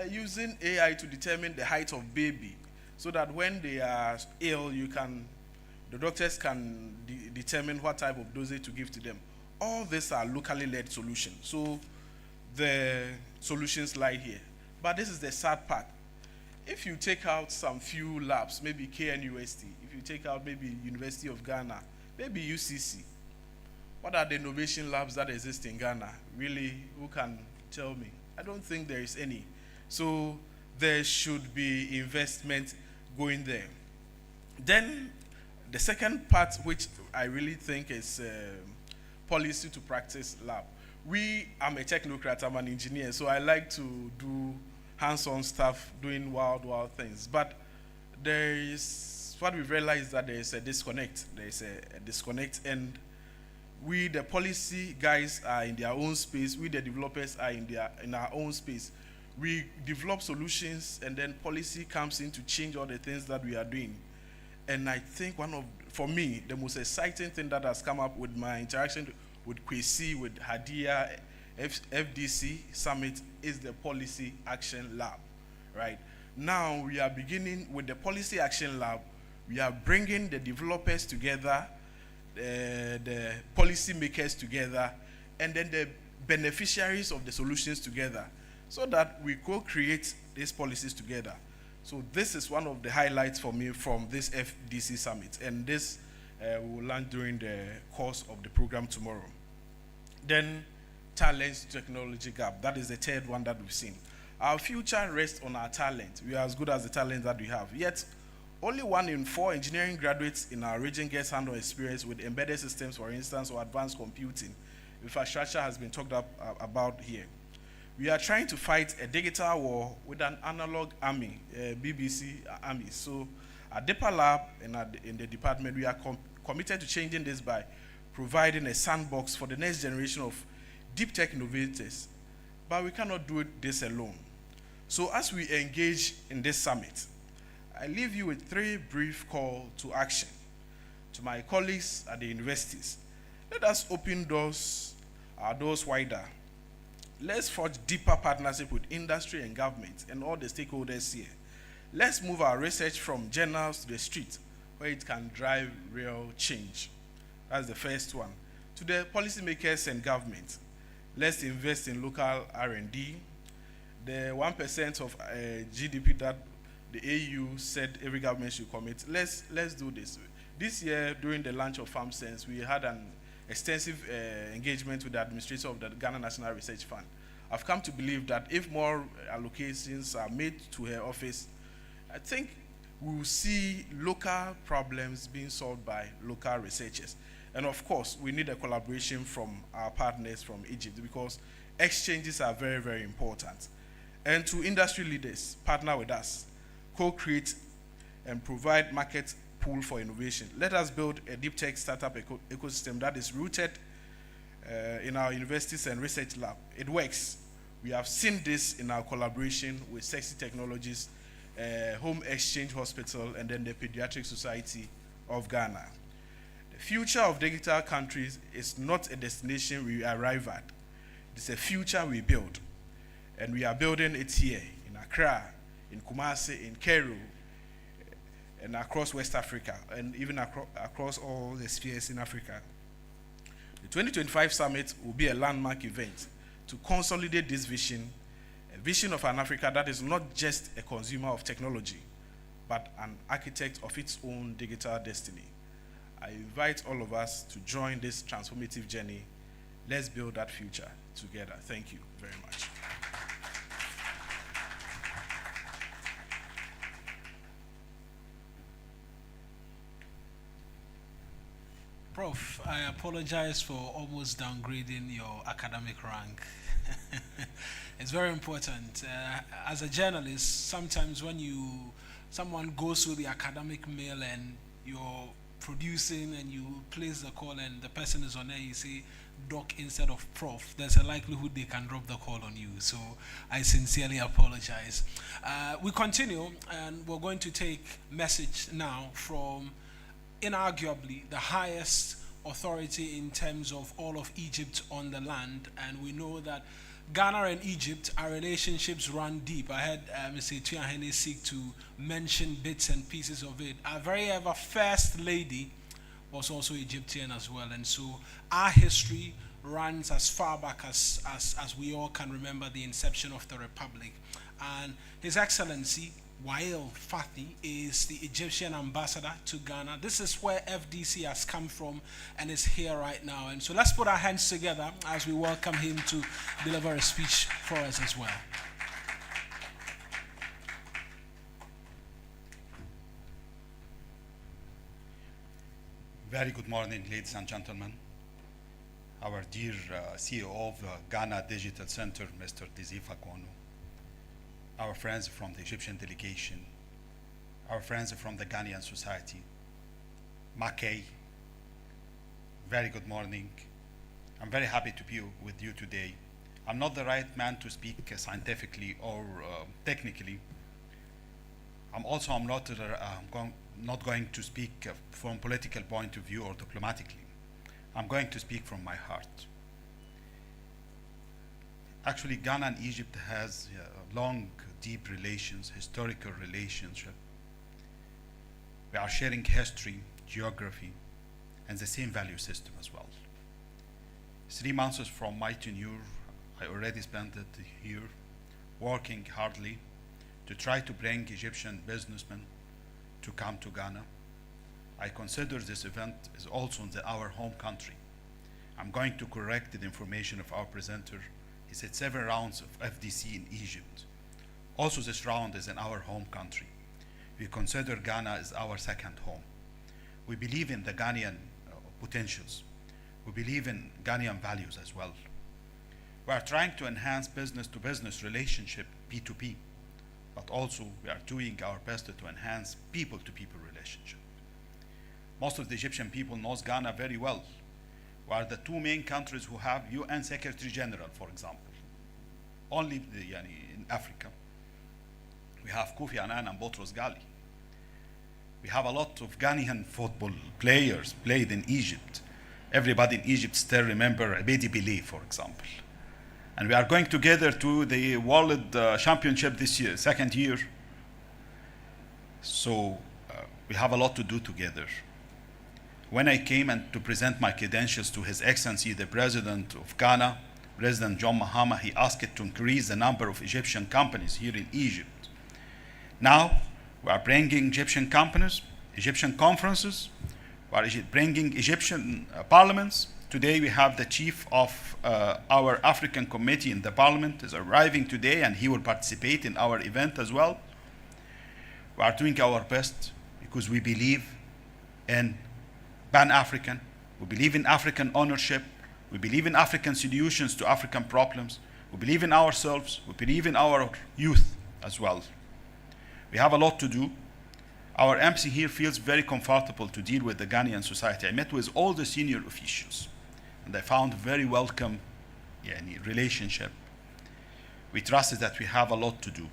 using AI to determine the height of baby, so that when they are ill, the doctors can determine what type of dosage to give to them. All these are locally led solutions. So the solutions lie here. But this is the sad part. If you take out some few labs, maybe KNUST, if you take out maybe University of Ghana, maybe UCC, what are the innovation labs that exist in Ghana? Really, who can tell me? I don't think there is any. So there should be investment going there. Then the second part, which I really think is policy to practice lab. I'm a technocrat, I'm an engineer, so I like to do hands-on stuff, doing wild things. But there is, what we've realized, that there is a disconnect. There is a disconnect, and we, the policy guys, are in their own space. We, the developers, are in our own space. We develop solutions, and then policy comes in to change all the things that we are doing. And I think for me, the most exciting thing that has come up with my interaction with Kwesi, with Hadia, FDC Summit, is the Policy Action Lab, right? Now we are beginning with the Policy Action Lab. We are bringing the developers together, the policy makers together, and then the beneficiaries of the solutions together, so that we co-create these policies together. So this is one of the highlights for me from this FDC summit, and this we will learn during the course of the program tomorrow. Then, talent technology gap. That is the third one that we've seen. Our future rests on our talent. We are as good as the talent that we have. Yet, only 1 in 4 engineering graduates in our region gets hands-on experience with embedded systems, for instance, or advanced computing. Infrastructure has been talked about here. We are trying to fight a digital war with an analog army, BBC army. So at DIPA Lab and in the department, we are committed to changing this by providing a sandbox for the next generation of deep tech innovators. But we cannot do this alone. So as we engage in this summit, I leave you with 3 brief calls to action. To my colleagues at the universities, let us open our doors wider. Let's forge deeper partnership with industry and government and all the stakeholders here. Let's move our research from journals to the street where it can drive real change. That's the first one. To the policymakers and government, let's invest in local R&D. The 1% of GDP that the AU said every government should commit, let's do this. This year, during the launch of FarmSense, we had an extensive engagement with the administrator of the Ghana National Research Fund. I've come to believe that if more allocations are made to her office, I think we will see local problems being solved by local researchers. And of course, we need a collaboration from our partners from Egypt, because exchanges are very, very important. And to industry leaders, partner with us, co-create and provide market pool for innovation. Let us build a deep tech startup ecosystem that is rooted in our universities and research lab. It works. We have seen this in our collaboration with Sexy Technologies, Home Exchange Hospital, and then the Pediatric Society of Ghana. The future of digital countries is not a destination we arrive at. It's a future we build. And we are building it here in Accra, in Kumasi, in Cairo, and across West Africa, and even across all the spheres in Africa. The 2025 summit will be a landmark event to consolidate this vision, a vision of an Africa that is not just a consumer of technology, but an architect of its own digital destiny. I invite all of us to join this transformative journey. Let's build that future together. Thank you very much. Prof, I apologize for almost downgrading your academic rank. It's very important. As a journalist, sometimes when someone goes through the academic mail and you're producing and you place the call and the person is on air, you say doc instead of prof, there's a likelihood they can drop the call on you. So I sincerely apologize. We continue, and we're going to take message now from inarguably the highest authority in terms of all of Egypt on the land, and we know that Ghana and Egypt, our relationships run deep. I heard Mr. Tuahene seek to mention bits and pieces of it. Our very ever first lady was also Egyptian as well, and so our history runs as far back as we all can remember the inception of the Republic. And His Excellency Wael Fathi is the Egyptian ambassador to Ghana. This is where FDC has come from and is here right now. And so let's put our hands together as we welcome him to deliver a speech for us as well. Very good morning, ladies and gentlemen. Our dear CEO of Ghana Digital Center, Mr. Dizifa Kono. Our friends from the Egyptian delegation, our friends from the Ghanaian society, Makay, very good morning. I'm very happy to be with you today. I'm not the right man to speak scientifically or technically. I'm not going to speak from political point of view or diplomatically. I'm going to speak from my heart. Actually, Ghana and Egypt has long, deep relations, historical relationship. We are sharing history, geography, and the same value system as well. 3 months from my tenure, I already spent it here working hardly to try to bring Egyptian businessmen to come to Ghana. I consider this event is also in our home country. I'm going to correct the information of our presenter. He said 7 rounds of FDC in Egypt. Also, this round is in our home country. We consider Ghana as our second home. We believe in the Ghanaian potentials. We believe in Ghanaian values as well. We are trying to enhance business-to-business relationship, P2P, but also we are doing our best to enhance people-to-people relationship. Most of the Egyptian people knows Ghana very well. We are the 2 main countries who have UN Secretary General, for example. Only in Africa. We have Kofi Annan and Boutros Ghali. We have a lot of Ghanaian football players played in Egypt. Everybody in Egypt still remember Abedi Bile, for example. And we are going together to the World Championship this year, 2nd year. So we have a lot to do together. When I came and to present my credentials to His Excellency, the President of Ghana, President John Mahama, he asked to increase the number of Egyptian companies here in Egypt. Now, we are bringing Egyptian companies, Egyptian conferences, we are bringing Egyptian parliaments. Today we have the chief of our African committee in the parliament is arriving today, and he will participate in our event as well. We are doing our best because we believe in Pan-African, we believe in African ownership, we believe in African solutions to African problems, we believe in ourselves, we believe in our youth as well. We have a lot to do. Our embassy here feels very comfortable to deal with the Ghanaian society. I met with all the senior officials, and I found very welcome relationship. We trusted that we have a lot to do.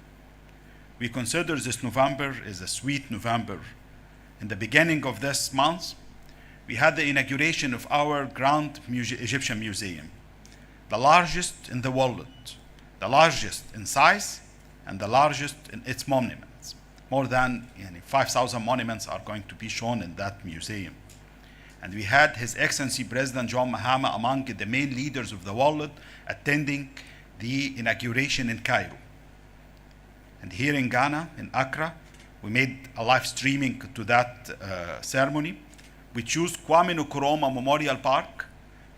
We consider this November is a sweet November. In the beginning of this month, we had the inauguration of our Grand Egyptian Museum, the largest in the world, the largest in size, and the largest in its monuments. More than 5,000 monuments are going to be shown in that museum. And we had His Excellency President John Mahama among the main leaders of the world attending the inauguration in Cairo. And here in Ghana, in Accra, we made a live streaming to that ceremony. We chose Kwame Nkrumah Memorial Park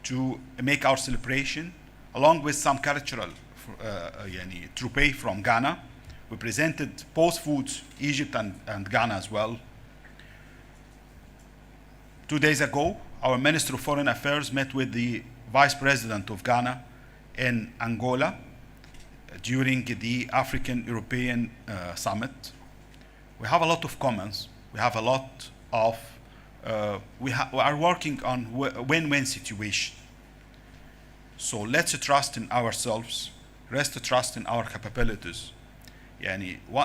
to make our celebration, along with some cultural troupe from Ghana. We presented both foods, Egypt and Ghana as well. 2 days ago, our Minister of Foreign Affairs met with the Vice President of Ghana in Angola during the African-European Summit. We have a lot of comments. We have a lot of we are working on win-win situation. So let's trust in ourselves, rest trust in our capabilities.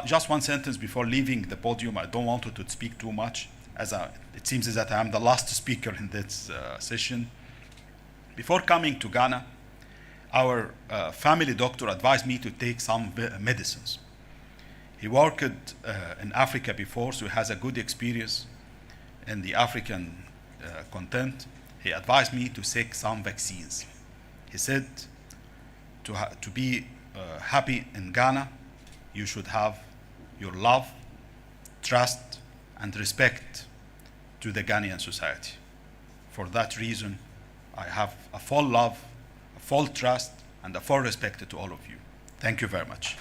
Just one sentence before leaving the podium. I don't want to speak too much, as it seems that I am the last speaker in this session. Before coming to Ghana, our family doctor advised me to take some medicines. He worked in Africa before, so he has a good experience in the African content. He advised me to take some vaccines. He said to be happy in Ghana, you should have your love, trust, and respect to the Ghanaian society. For that reason, I have a full love, a full trust, and a full respect to all of you. Thank you very much.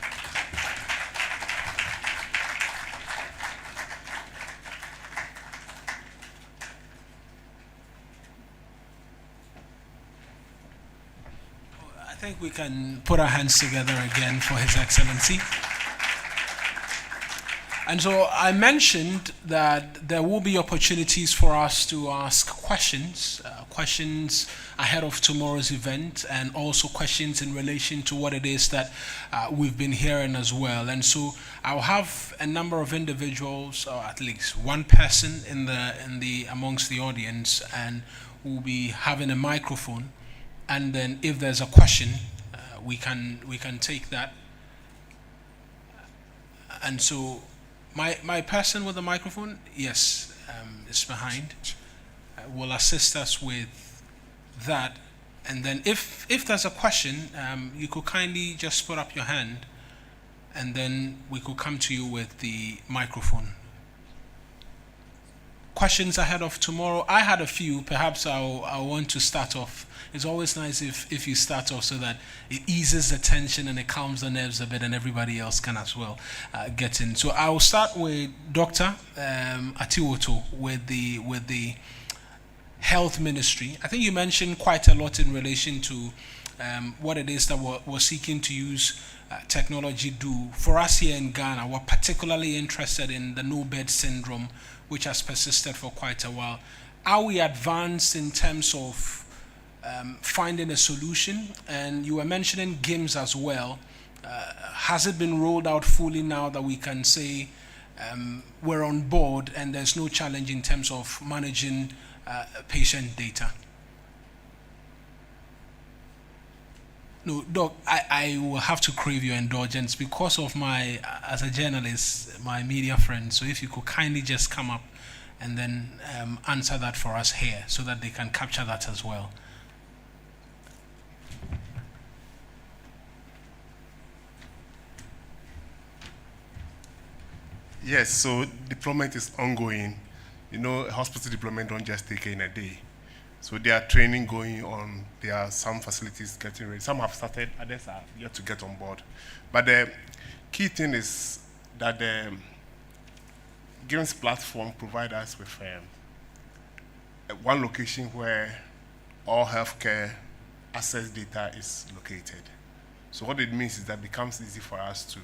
I think we can put our hands together again for His Excellency. And so I mentioned that there will be opportunities for us to ask questions, questions ahead of tomorrow's event, and also questions in relation to what it is that we've been hearing as well. And so I'll have a number of individuals, or at least one person in the amongst the audience, and we'll be having a microphone. And then if there's a question, we can take that. And so my person with the microphone, yes, is behind. will assist us with that. And then if there's a question, you could kindly just put up your hand, and then we could come to you with the microphone. Questions ahead of tomorrow? I had a few. Perhaps I'll want to start off. It's always nice if you start off so that it eases the tension and it calms the nerves a bit, and everybody else can as well get in. So I'll start with Dr. Atiwoto with the Health Ministry. I think you mentioned quite a lot in relation to what it is that we're seeking to use technology do. For us here in Ghana, we're particularly interested in the no-bed syndrome, which has persisted for quite a while. Are we advanced in terms of finding a solution? And you were mentioning GIMS as well. Has it been rolled out fully now that we can say we're on board and there's no challenge in terms of managing patient data? No, Doc, I will have to crave your indulgence because of my, as a journalist, my media friend. So if you could kindly just come up and then answer that for us here so that they can capture that as well. Yes, so deployment is ongoing. You know, hospital deployment don't just take in a day. So there are training going on. There are some facilities getting ready. Some have started, others are yet to get on board. But the key thing is that the GIMS platform provides us with one location where all healthcare access data is located. So what it means is that it becomes easy for us to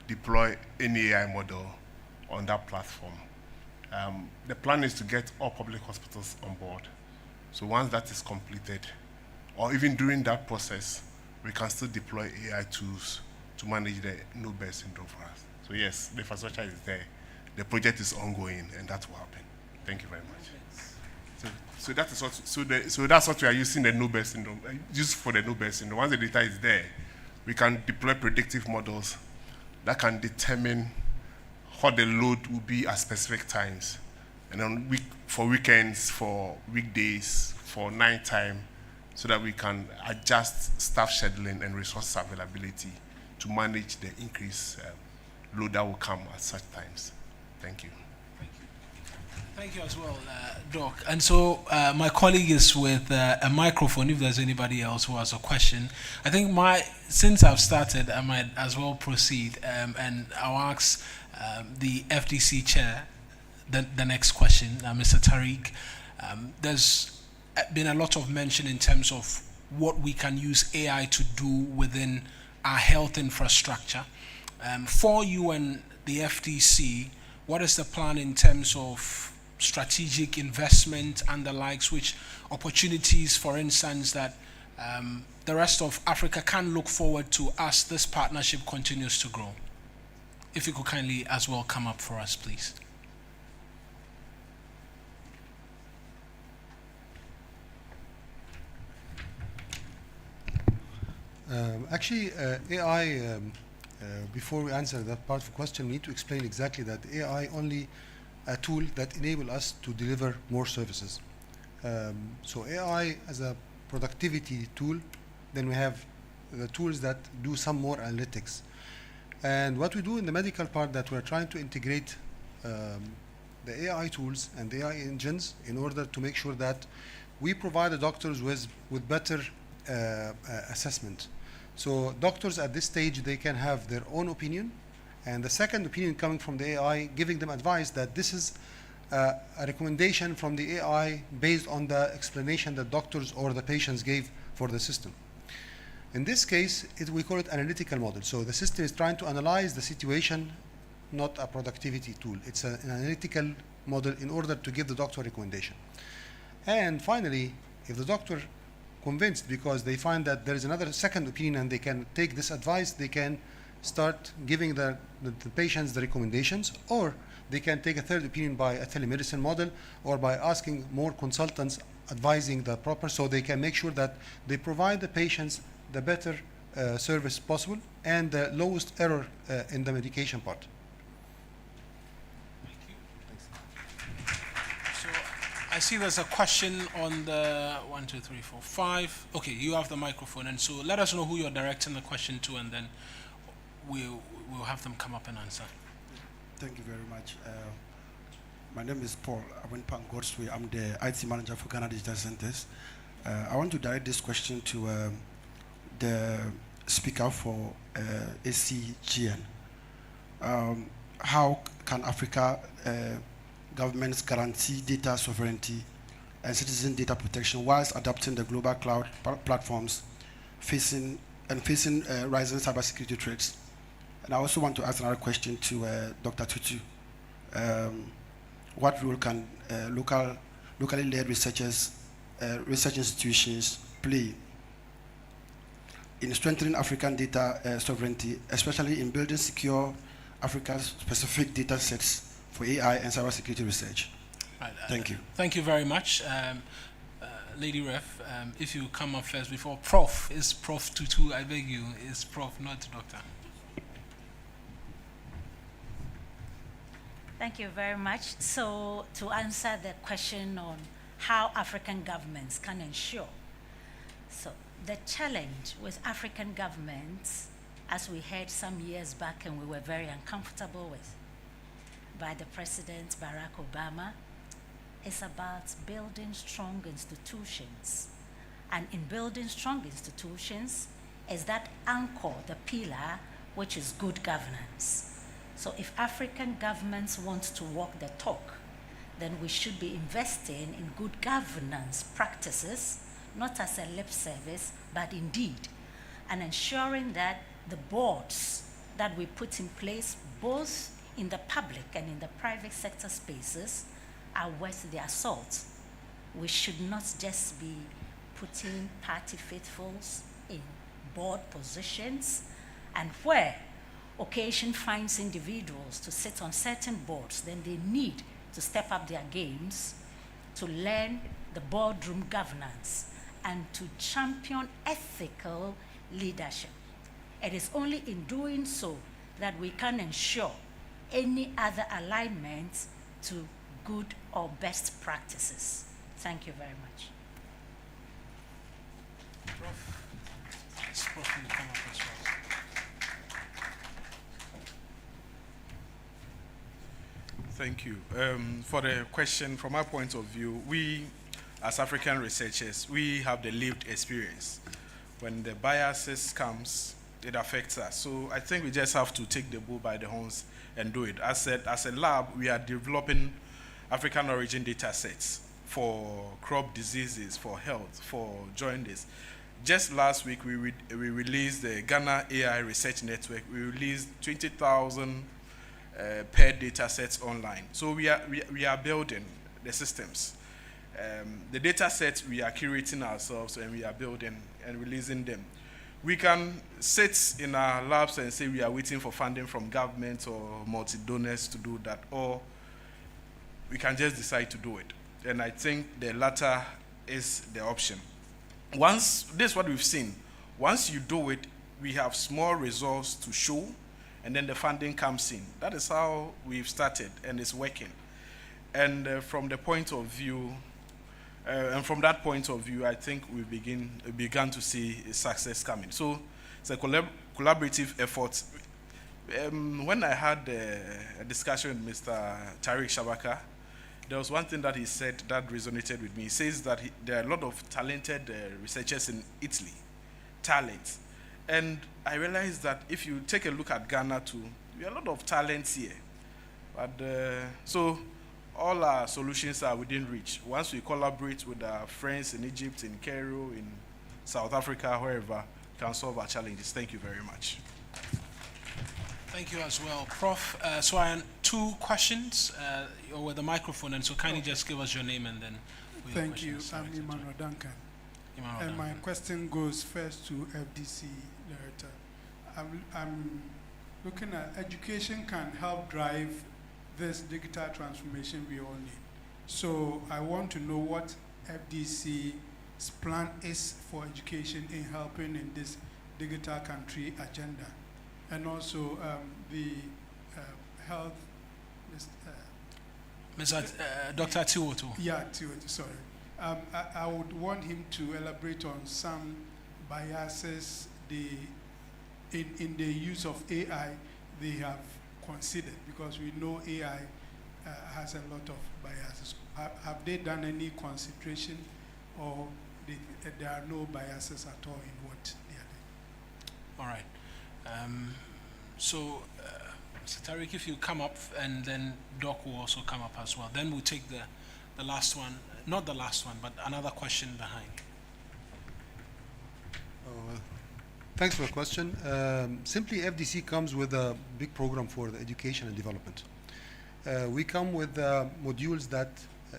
deploy any AI model on that platform. The plan is to get all public hospitals on board. So once that is completed, or even during that process, we can still deploy AI tools to manage the no-bed syndrome for us. So yes, the infrastructure is there. The project is ongoing, and that will happen. Thank you very much. So that is what. So that's what we are using the no-bed syndrome. Used for the no-bed syndrome. Once the data is there, we can deploy predictive models that can determine what the load will be at specific times. And then for weekends, for weekdays, for nighttime, so that we can adjust staff scheduling and resource availability to manage the increased load that will come at such times. Thank you. Thank you as well, Doc. And so my colleague is with a microphone if there's anybody else who has a question. I think since I've started, I might as well proceed and I'll ask the FDC chair the next question, Mr. Tariq. There's been a lot of mention in terms of what we can use AI to do within our health infrastructure. For you and the FDC, what is the plan in terms of strategic investment and the likes, which opportunities, for instance, that the rest of Africa can look forward to as this partnership continues to grow? If you could kindly as well come up for us, please. Actually, AI, before we answer that part of the question, we need to explain exactly that AI only a tool that enable us to deliver more services. So AI as a productivity tool, then we have the tools that do some more analytics. And what we do in the medical part, that we're trying to integrate the AI tools and the AI engines in order to make sure that we provide the doctors with better assessment. So doctors at this stage, they can have their own opinion, and the second opinion coming from the AI, giving them advice that this is a recommendation from the AI based on the explanation that doctors or the patients gave for the system. In this case, we call it analytical model. So the system is trying to analyze the situation, not a productivity tool. It's an analytical model in order to give the doctor a recommendation. And finally, if the doctor convinced because they find that there is another second opinion and they can take this advice, they can start giving the patients the recommendations, or they can take a third opinion by a telemedicine model or by asking more consultants advising the proper, so they can make sure that they provide the patients the better service possible and the lowest error in the medication part. Thank you. So I see there's a question on the 1, 2, 3, 4, 5. Okay, you have the microphone, and so let us know who you're directing the question to, and then we'll have them come up and answer. Thank you very much. My name is Paul Awenpang Godsway. I'm the IT manager for Ghana Digital Centers. I want to direct this question to the speaker for ACGN. How can Africa governments guarantee data sovereignty and citizen data protection whilst adopting the global cloud platforms facing rising cybersecurity threats? And I also want to ask another question to Dr. Tutu. What role can locally led research institutions play in strengthening African data sovereignty, especially in building secure Africa's specific data sets for AI and cybersecurity research? Right, Thank you. Thank you very much. Lady Ref, if you come up first before Prof. Is Prof Tutu, I beg you, is Prof, not Doctor. Thank you very much. So to answer the question on how African governments can ensure. So the challenge with African governments, as we heard some years back and we were very uncomfortable with by the President Barack Obama, is about building strong institutions. And in building strong institutions is that anchor, the pillar, which is good governance. So if African governments want to walk the talk, then we should be investing in good governance practices, not as a lip service, but indeed, and ensuring that the boards that we put in place, both in the public and in the private sector spaces, are worth their salt. We should not just be putting party faithfuls in board positions, and where occasion finds individuals to sit on certain boards, then they need to step up their games to learn the boardroom governance and to champion ethical leadership. It is only in doing so that we can ensure any other alignment to good or best practices. Thank you very much. Prof. Yes, Prof, you come up as well. Thank you. For the question, from our point of view, we, as African researchers, we have the lived experience. When the biases comes, it affects us. So I think we just have to take the bull by the horns and do it. As a lab, we are developing African origin data sets for crop diseases, for health, for jaundice. Just last week, we released the Ghana AI Research Network. We released 20,000 paired data sets online. So we are building the systems. The data sets we are curating ourselves and we are building and releasing them. We can sit in our labs and say we are waiting for funding from government or multi-donors to do that, or we can just decide to do it. And I think the latter is the option. This is what we've seen. Once you do it, we have small results to show, and then the funding comes in. That is how we've started, and it's working. And from that point of view, I think we began to see success coming. So it's a collaborative effort. When I had a discussion with Mr. Tariq Shabaka, there was one thing that he said that resonated with me. He says that there are a lot of talented researchers in Italy, talent. And I realized that if you take a look at Ghana too, there are a lot of talents here. But so all our solutions are within reach. Once we collaborate with our friends in Egypt, in Cairo, in South Africa, wherever, we can solve our challenges. Thank you very much. Thank you as well. Prof, so I have two questions with the microphone, and so kindly just give us your name and then Thank you. I'm Emmanuel Duncan. And my question goes first to FDC Director. I'm looking at education can help drive this digital transformation we all need. So I want to know what FDC's plan is for education in helping in this digital country agenda. And also the health Dr. Tiwoto. Yeah, Tiwoto, sorry. I would want him to elaborate on some biases in the use of AI they have considered, because we know AI has a lot of biases. Have they done any consideration, or there are no biases at all in what they are doing? All right. So, Mr. Tariq, if you come up, and then Doc will also come up as well. Then we'll take the last one, not the last one, but another question behind. Thanks for the question. Simply, FDC comes with a big program for the education and development. We come with modules that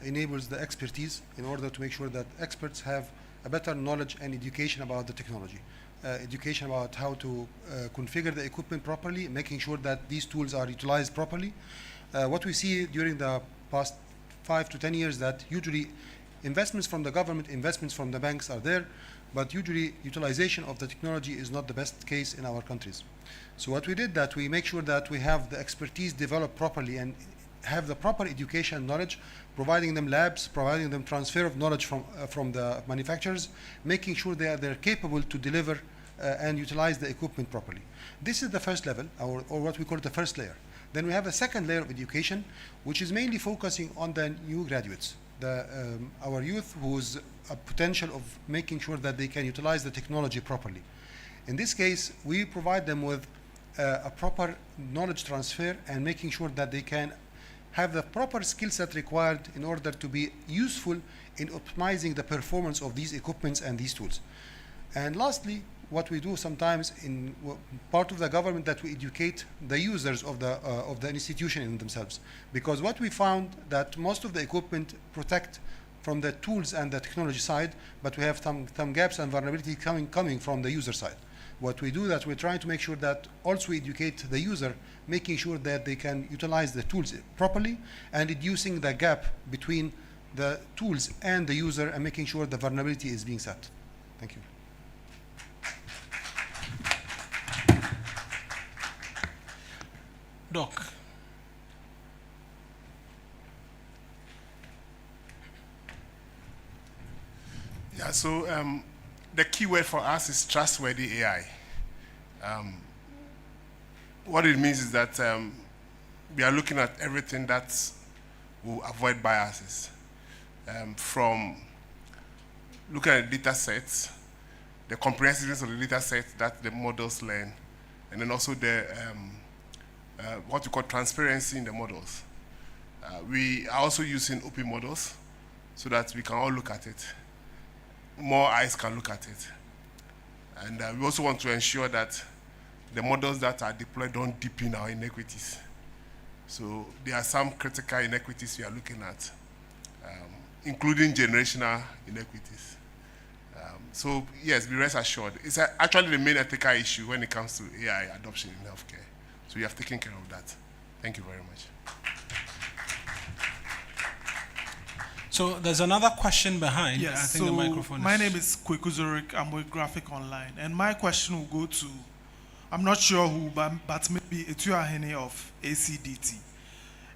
enables the expertise in order to make sure that experts have a better knowledge and education about the technology. Education about how to configure the equipment properly, making sure that these tools are utilized properly. What we see during the past 5 to 10 years, that usually investments from the government, investments from the banks are there, but usually utilization of the technology is not the best case in our countries. So what we did, that we make sure that we have the expertise developed properly and have the proper education and knowledge, providing them labs, providing them transfer of knowledge from the manufacturers, making sure they're capable to deliver and utilize the equipment properly. This is the first level, or what we call the first layer. Then we have a second layer of education, which is mainly focusing on the new graduates, our youth, who's a potential of making sure that they can utilize the technology properly. In this case, we provide them with a proper knowledge transfer and making sure that they can have the proper skill set required in order to be useful in optimizing the performance of these equipments and these tools. And lastly, what we do sometimes in part of the government, that we educate the users of the institution in themselves, because what we found that most of the equipment protect from the tools and the technology side, but we have some gaps and vulnerability coming from the user side. What we do, that we're trying to make sure that also we educate the user, making sure that they can utilize the tools properly and reducing the gap between the tools and the user, and making sure the vulnerability is being set. Thank you. Doc. Yeah, so the key word for us is trustworthy AI. What it means is that we are looking at everything that will avoid biases. From looking at the data sets, the comprehensiveness of the data sets that the models learn, and then also the what we call transparency in the models. We are also using open models so that we can all look at it. More eyes can look at it. And we also want to ensure that the models that are deployed don't deepen our inequities. So there are some critical inequities we are looking at, including generational inequities. So yes, be rest assured. It's actually the main ethical issue when it comes to AI adoption in healthcare. So we have taken care of that. Thank you very much. So there's another question behind. Yes, I think the microphone my name is Kweku Zurich. I'm with Graphic Online. And my question will go to, I'm not sure who, but maybe Etuahene of ACDT.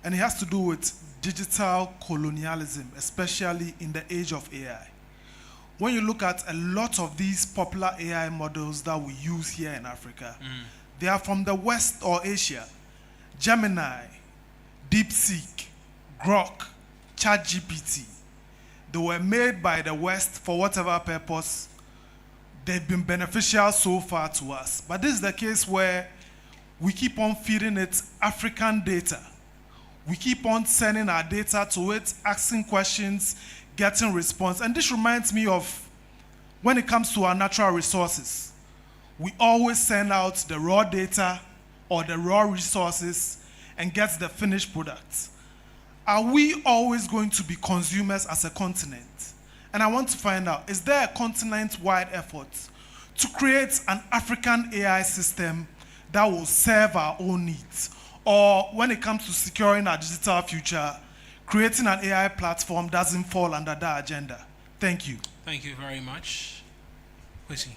And it has to do with digital colonialism, especially in the age of AI. When you look at a lot of these popular AI models that we use here in Africa, they are from the West or Asia. Gemini, DeepSeek, Grok, ChatGPT. They were made by the West for whatever purpose. They've been beneficial so far to us. But this is the case where we keep on feeding it African data. We keep on sending our data to it, asking questions, getting response. And this reminds me of when it comes to our natural resources. We always send out the raw data or the raw resources and get the finished product. Are we always going to be consumers as a continent? And I want to find out, is there a continent-wide effort to create an African AI system that will serve our own needs? Or when it comes to securing our digital future, creating an AI platform doesn't fall under that agenda? Thank you. Thank you very much. Kwesi.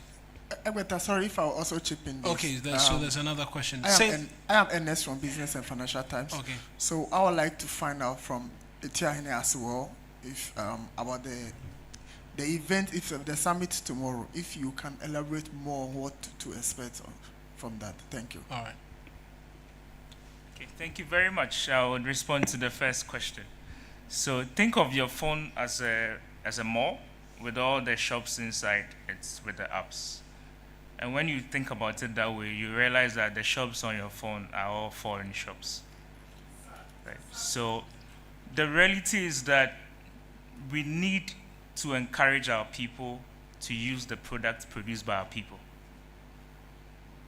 Egbeta, sorry if I'll also chip in this. Okay, so there's another question. I am Ernest from Business and Financial Times. Okay. So I would like to find out from Etiahine as well, if about the event, if the summit tomorrow, if you can elaborate more on what to expect from that. Thank you. All right. Okay, thank you very much. I will respond to the first question. So think of your phone as a mall with all the shops inside it with the apps. And when you think about it that way, you realize that the shops on your phone are all foreign shops. Right? So the reality is that we need to encourage our people to use the products produced by our people.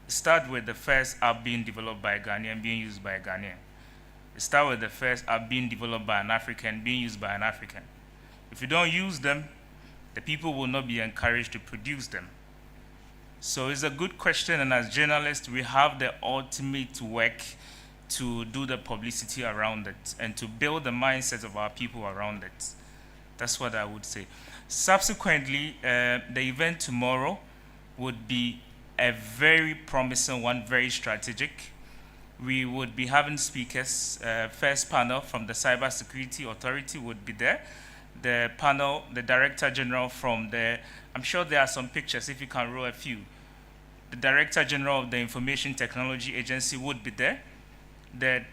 Start with the first app being developed by a Ghanaian, being used by a Ghanaian. Start with the first app being developed by an African, being used by an African. If you don't use them, the people will not be encouraged to produce them. So it's a good question, and as journalists, we have the ultimate work to do the publicity around it and to build the mindset of our people around it. That's what I would say. Subsequently, the event tomorrow would be a very promising one, very strategic. We would be having speakers. First panel from the Cybersecurity Authority would be there. The panel, the Director General from the, I'm sure there are some pictures if you can roll a few. The Director General of the Information Technology Agency would be there. The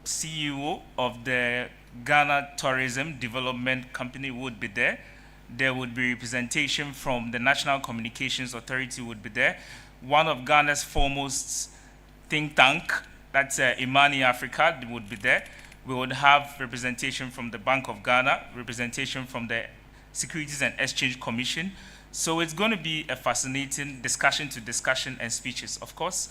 CEO of the Ghana Tourism Development Company would be there. There would be representation from the National Communications Authority would be there. One of Ghana's foremost think tank, that's Imani Africa, would be there. We would have representation from the Bank of Ghana, representation from the Securities and Exchange Commission. So it's going to be a fascinating discussion and speeches. Of course,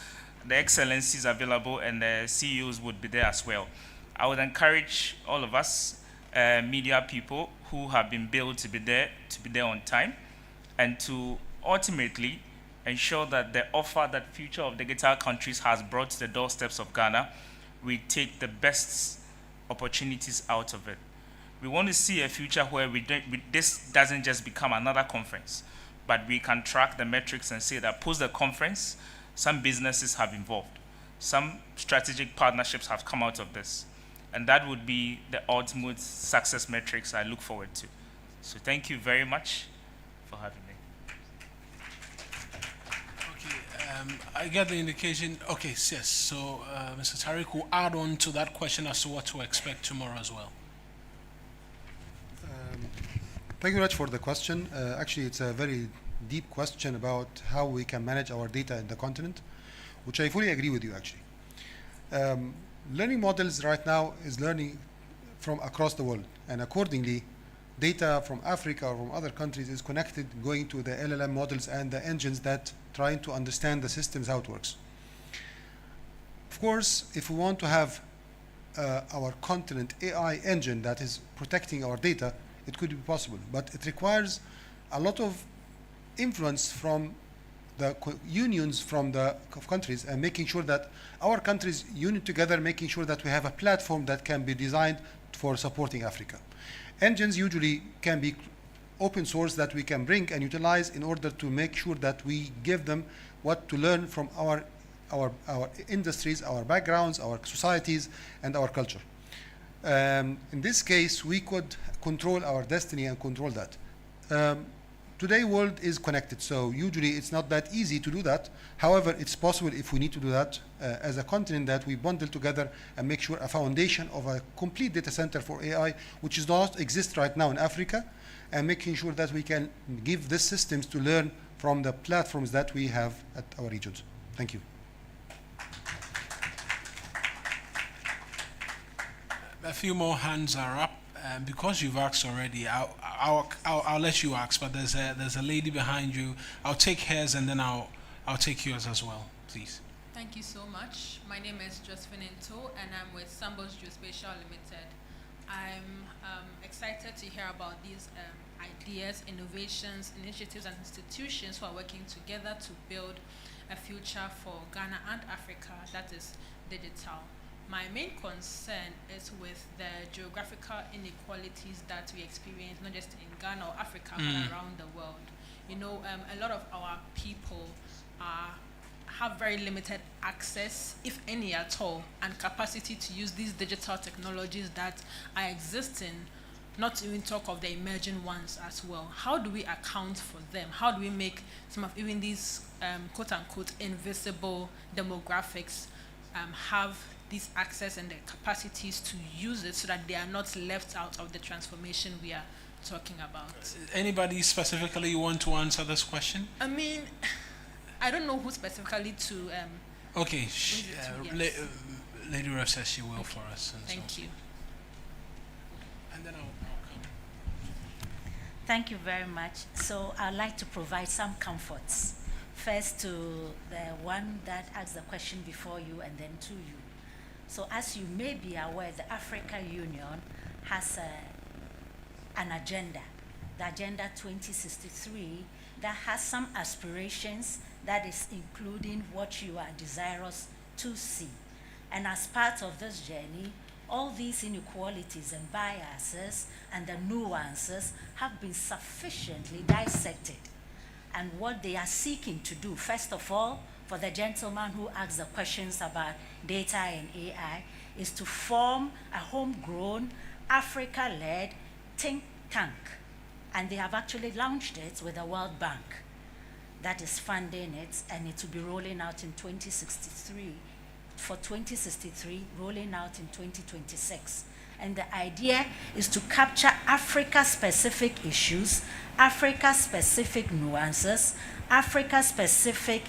the excellencies available and the CEOs would be there as well. I would encourage all of us, media people who have been billed to be there on time, and to ultimately ensure that the offer that Future of Digital Countries has brought to the doorsteps of Ghana, we take the best opportunities out of it. We want to see a future where this doesn't just become another conference, but we can track the metrics and say that post the conference, some businesses have involved. Some strategic partnerships have come out of this. And that would be the ultimate success metrics I look forward to. So thank you very much for having me. Okay, I get the indication. Okay, yes. So Mr. Tariq will add on to that question as to what to expect tomorrow as well. Thank you very much for the question. Actually, it's a very deep question about how we can manage our data in the continent, which I fully agree with you, actually. Learning models right now is learning from across the world, and accordingly, data from Africa or from other countries is connected, going to the LLM models and the engines that trying to understand the systems, how it works. Of course, if we want to have our continent AI engine that is protecting our data, it could be possible, but it requires a lot of influence from the unions from the countries, and making sure that our countries unite together, making sure that we have a platform that can be designed for supporting Africa. Engines usually can be open source that we can bring and utilize in order to make sure that we give them what to learn from our industries, our backgrounds, our societies, and our culture. In this case, we could control our destiny and control that. Today, world is connected, so usually it's not that easy to do that. However, it's possible if we need to do that as a continent, that we bundle together and make sure a foundation of a complete data center for AI, which does not exist right now in Africa, and making sure that we can give these systems to learn from the platforms that we have at our regions. Thank you. A few more hands are up. Because you've asked already, I'll let you ask. But there's a lady behind you. I'll take hers and then I'll take yours as well, please. Thank you so much. My name is Josephine Into, and I'm with Sambos Geospatial Limited. I'm excited to hear about these ideas, innovations, initiatives, and institutions who are working together to build a future for Ghana and Africa that is digital. My main concern is with the geographical inequalities that we experience, not just in Ghana or Africa, but around the world. You know, a lot of our people have very limited access, if any at all, and capacity to use these digital technologies that are existing, not to even talk of the emerging ones as well. How do we account for them? How do we make some of even these quote-unquote invisible demographics have this access and the capacities to use it so that they are not left out of the transformation we are talking about? Anybody specifically want to answer this question? I mean, I don't know who specifically to. Okay, yes. Lady Rev says she will for us. And Thank you. And then I'll come. Thank you very much. So I'd like to provide some comforts. First to the one that asked the question before you, and then to you. So as you may be aware, the African Union has an agenda, the Agenda 2063, that has some aspirations that is including what you are desirous to see. And as part of this journey, all these inequalities and biases and the nuances have been sufficiently dissected. And what they are seeking to do, first of all, for the gentleman who asked the questions about data and AI, is to form a homegrown, Africa-led think tank. And they have actually launched it with the World Bank that is funding it, and it will be rolling out in 2063, for 2063, rolling out in 2026. And the idea is to capture Africa-specific issues, Africa-specific nuances, Africa-specific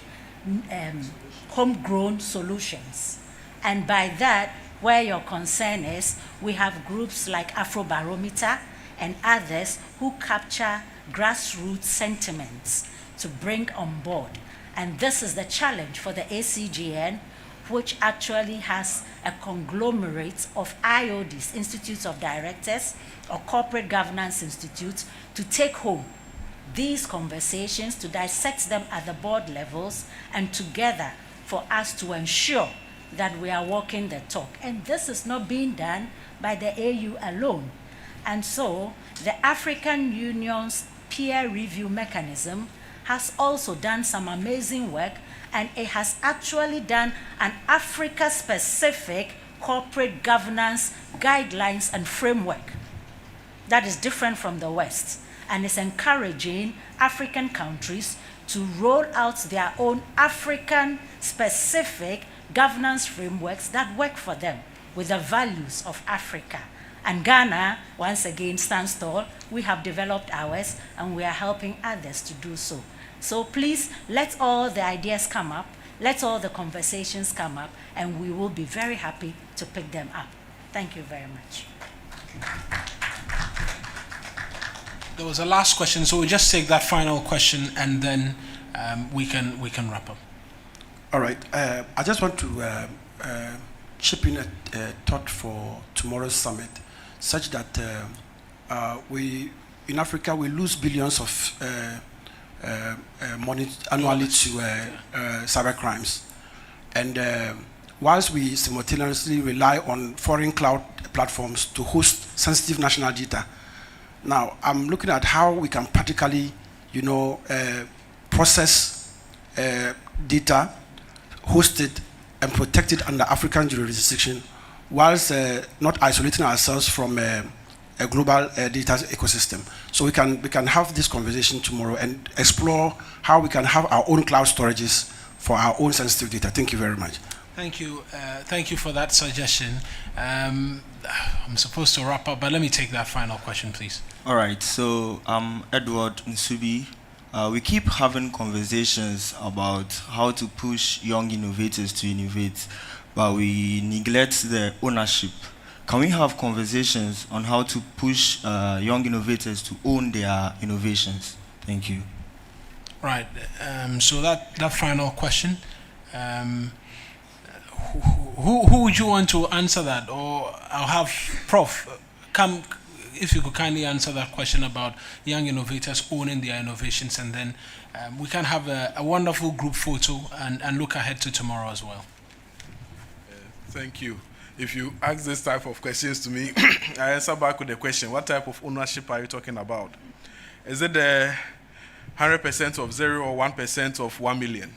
homegrown solutions. And by that, where your concern is, we have groups like Afrobarometer and others who capture grassroots sentiments to bring on board. And this is the challenge for the ACGN, which actually has a conglomerate of IODs, Institutes of Directors, or Corporate Governance Institutes, to take home these conversations, to dissect them at the board levels, and together for us to ensure that we are walking the talk. And this is not being done by the AU alone. And so the African Union's peer review mechanism has also done some amazing work, and it has actually done an Africa-specific corporate governance guidelines and framework that is different from the West, and is encouraging African countries to roll out their own African-specific governance frameworks that work for them with the values of Africa. And Ghana, once again, stands tall. We have developed ours, and we are helping others to do so. So please, let all the ideas come up, let all the conversations come up, and we will be very happy to pick them up. Thank you very much. There was a last question, so we'll just take that final question, and then we can wrap up. All right. I just want to chip in a thought for tomorrow's summit, such that we, in Africa, we lose billions of money annually to cyber crimes. And whilst we simultaneously rely on foreign cloud platforms to host sensitive national data, now I'm looking at how we can practically, process data, host it, and protect it under African jurisdiction, whilst not isolating ourselves from a global data ecosystem. So we can have this conversation tomorrow and explore how we can have our own cloud storages for our own sensitive data. Thank you very much. Thank you for that suggestion. I'm supposed to wrap up, but let me take that final question, please. All right, so Edward Nsubi. We keep having conversations about how to push young innovators to innovate, but we neglect the ownership. Can we have conversations on how to push young innovators to own their innovations? Thank you. Right. So that final question, who would you want to answer that? Or I'll have Prof. come, if you could kindly answer that question about young innovators owning their innovations, and then we can have a wonderful group photo and look ahead to tomorrow as well. Thank you. If you ask this type of questions to me, I answer back with the question, what type of ownership are you talking about? Is it the 100% of 0 or 1% of 1 million?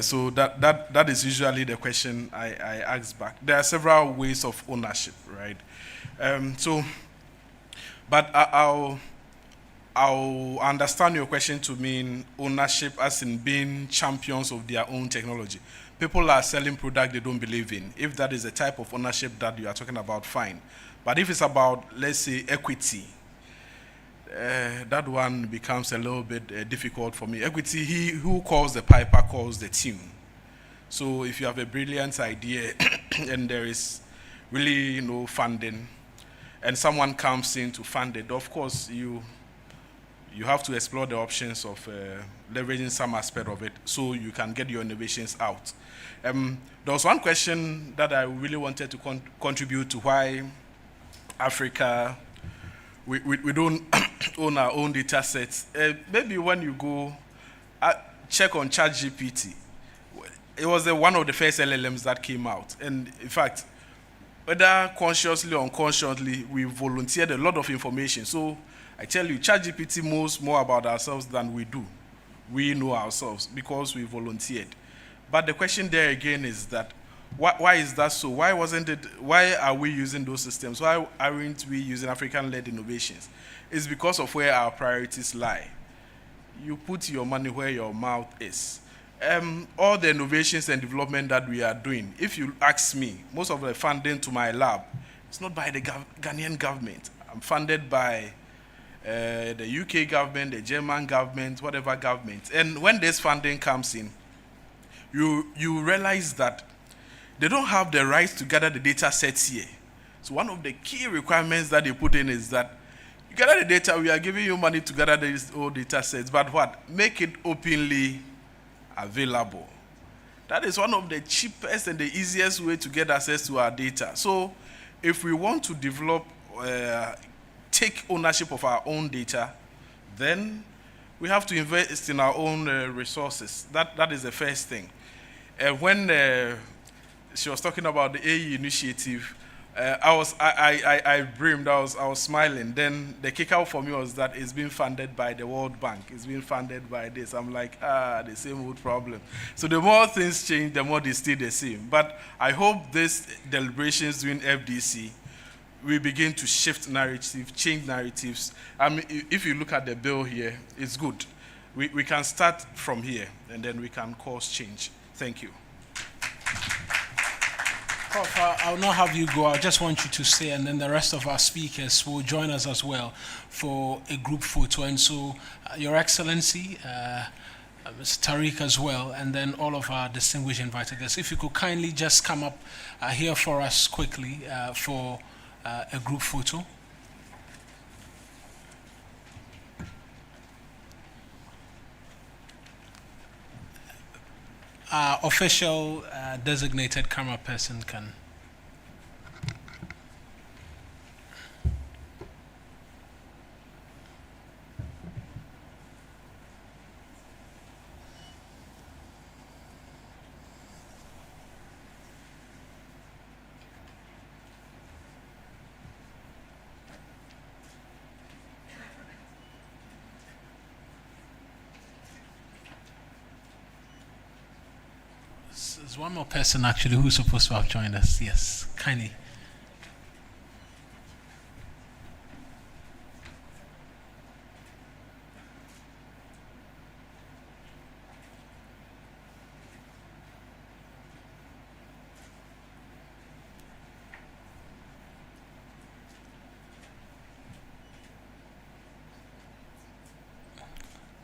So that is usually the question I ask back. There are several ways of ownership, right? But I'll understand your question to mean ownership as in being champions of their own technology. People are selling product they don't believe in. If that is the type of ownership that you are talking about, fine. But if it's about, let's say, equity, that one becomes a little bit difficult for me. Equity, he who calls the piper calls the tune. So if you have a brilliant idea and there is really no funding, and someone comes in to fund it, of course you have to explore the options of leveraging some aspect of it so you can get your innovations out. There was one question that I really wanted to contribute to why Africa, we don't own our own data sets. Maybe when you go check on ChatGPT, it was one of the first LLMs that came out. And in fact, whether consciously or unconsciously, we volunteered a lot of information. So I tell you, ChatGPT knows more about ourselves than we do. We know ourselves because we volunteered. But the question there again is that, why is that so? Why are we using those systems? Why aren't we using African-led innovations? It's because of where our priorities lie. You put your money where your mouth is. All the innovations and development that we are doing, if you ask me, most of the funding to my lab, it's not by the Ghanaian government. I'm funded by the UK government, the German government, whatever government. And when this funding comes in, you realize that they don't have the right to gather the data sets here. So one of the key requirements that they put in is that you gather the data, we are giving you money to gather these old data sets, but what? Make it openly available. That is one of the cheapest and the easiest way to get access to our data. So if we want to develop, take ownership of our own data, then we have to invest in our own resources. That is the first thing. When she was talking about the AE initiative, I brimmed, I was smiling. Then the kick out for me was that it's being funded by the World Bank. It's being funded by this. I'm like, the same old problem. So the more things change, the more they stay the same. But I hope this deliberations during FDC, we begin to shift narratives, change narratives. I mean, if you look at the bill here, it's good. We can start from here, and then we can cause change. Thank you. Prof, I'll not have you go. I just want you to stay, and then the rest of our speakers will join us as well for a group photo. And so, Your Excellency, Mr. Tariq as well, and then all of our distinguished invited guests, if you could kindly just come up here for us quickly for a group photo. Our official designated camera person can. There's one more person actually who's supposed to have joined us. Yes, kindly.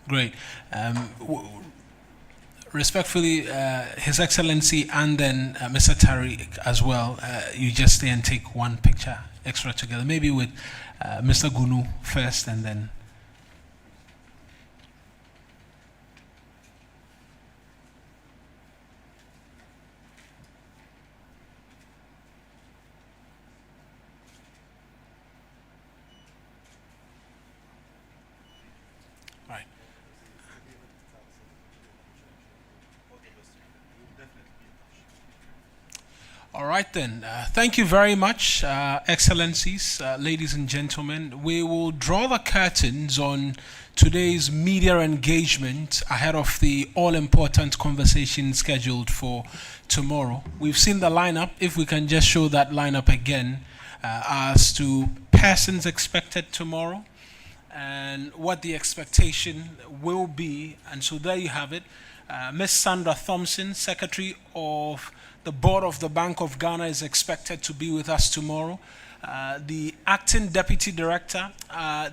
Great. Respectfully, His Excellency, and then Mr. Tariq as well, you just stay and take one picture extra together. Maybe with Mr. Gunu first, and then. Right. All All right then. Thank you very much, Excellencies, ladies and gentlemen. We will draw the curtains on today's media engagement ahead of the all-important conversation scheduled for tomorrow. We've seen the lineup. If we can just show that lineup again as to persons expected tomorrow and what the expectation will be. And so there you have it. Ms. Sandra Thompson, Secretary of the Board of the Bank of Ghana, is expected to be with us tomorrow. The Acting Deputy Director,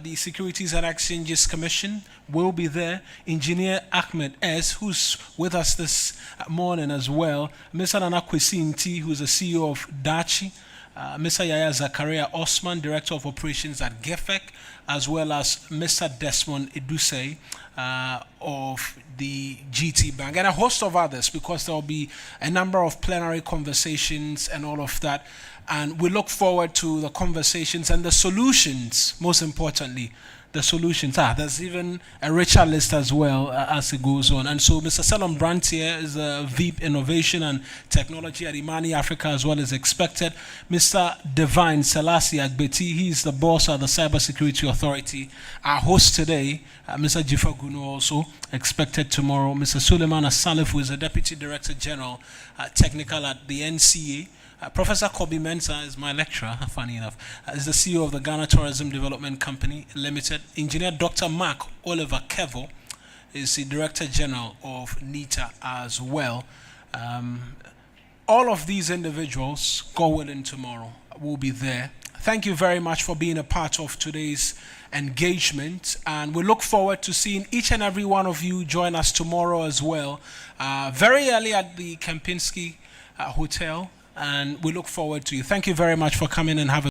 the Securities and Exchanges Commission, will be there. Engineer Ahmed S., who's with us this morning as well. Mr. Nana Kwesinti, who's the CEO of Dachi. Mr. Yaya Zakaria Osman, Director of Operations at GEFEC, as well as Mr. Desmond Eduse of the GT Bank, and a host of others, because there will be a number of plenary conversations and all of that. And we look forward to the conversations and the solutions, most importantly, the solutions. There's even a richer list as well as it goes on. And so Mr. Selom Brantier is a VP Innovation and Technology at Imani Africa as well as expected. Mr. Divine Selassie Agbeti, he's the boss of the Cybersecurity Authority. Our host today, Mr. Jifa Gunu, also expected tomorrow. Mr. Suleiman Asalif, who is the Deputy Director General Technical at the NCA. Professor Kobe Mensah is my lecturer, funny enough, is the CEO of the Ghana Tourism Development Company Limited. Engineer Dr. Mark Oliver Kevo is the Director General of NITA as well. All of these individuals, God willing, tomorrow will be there. Thank you very much for being a part of today's engagement, and we look forward to seeing each and every one of you join us tomorrow as well, very early at the Kempinski Hotel. And we look forward to you. Thank you very much for coming and have a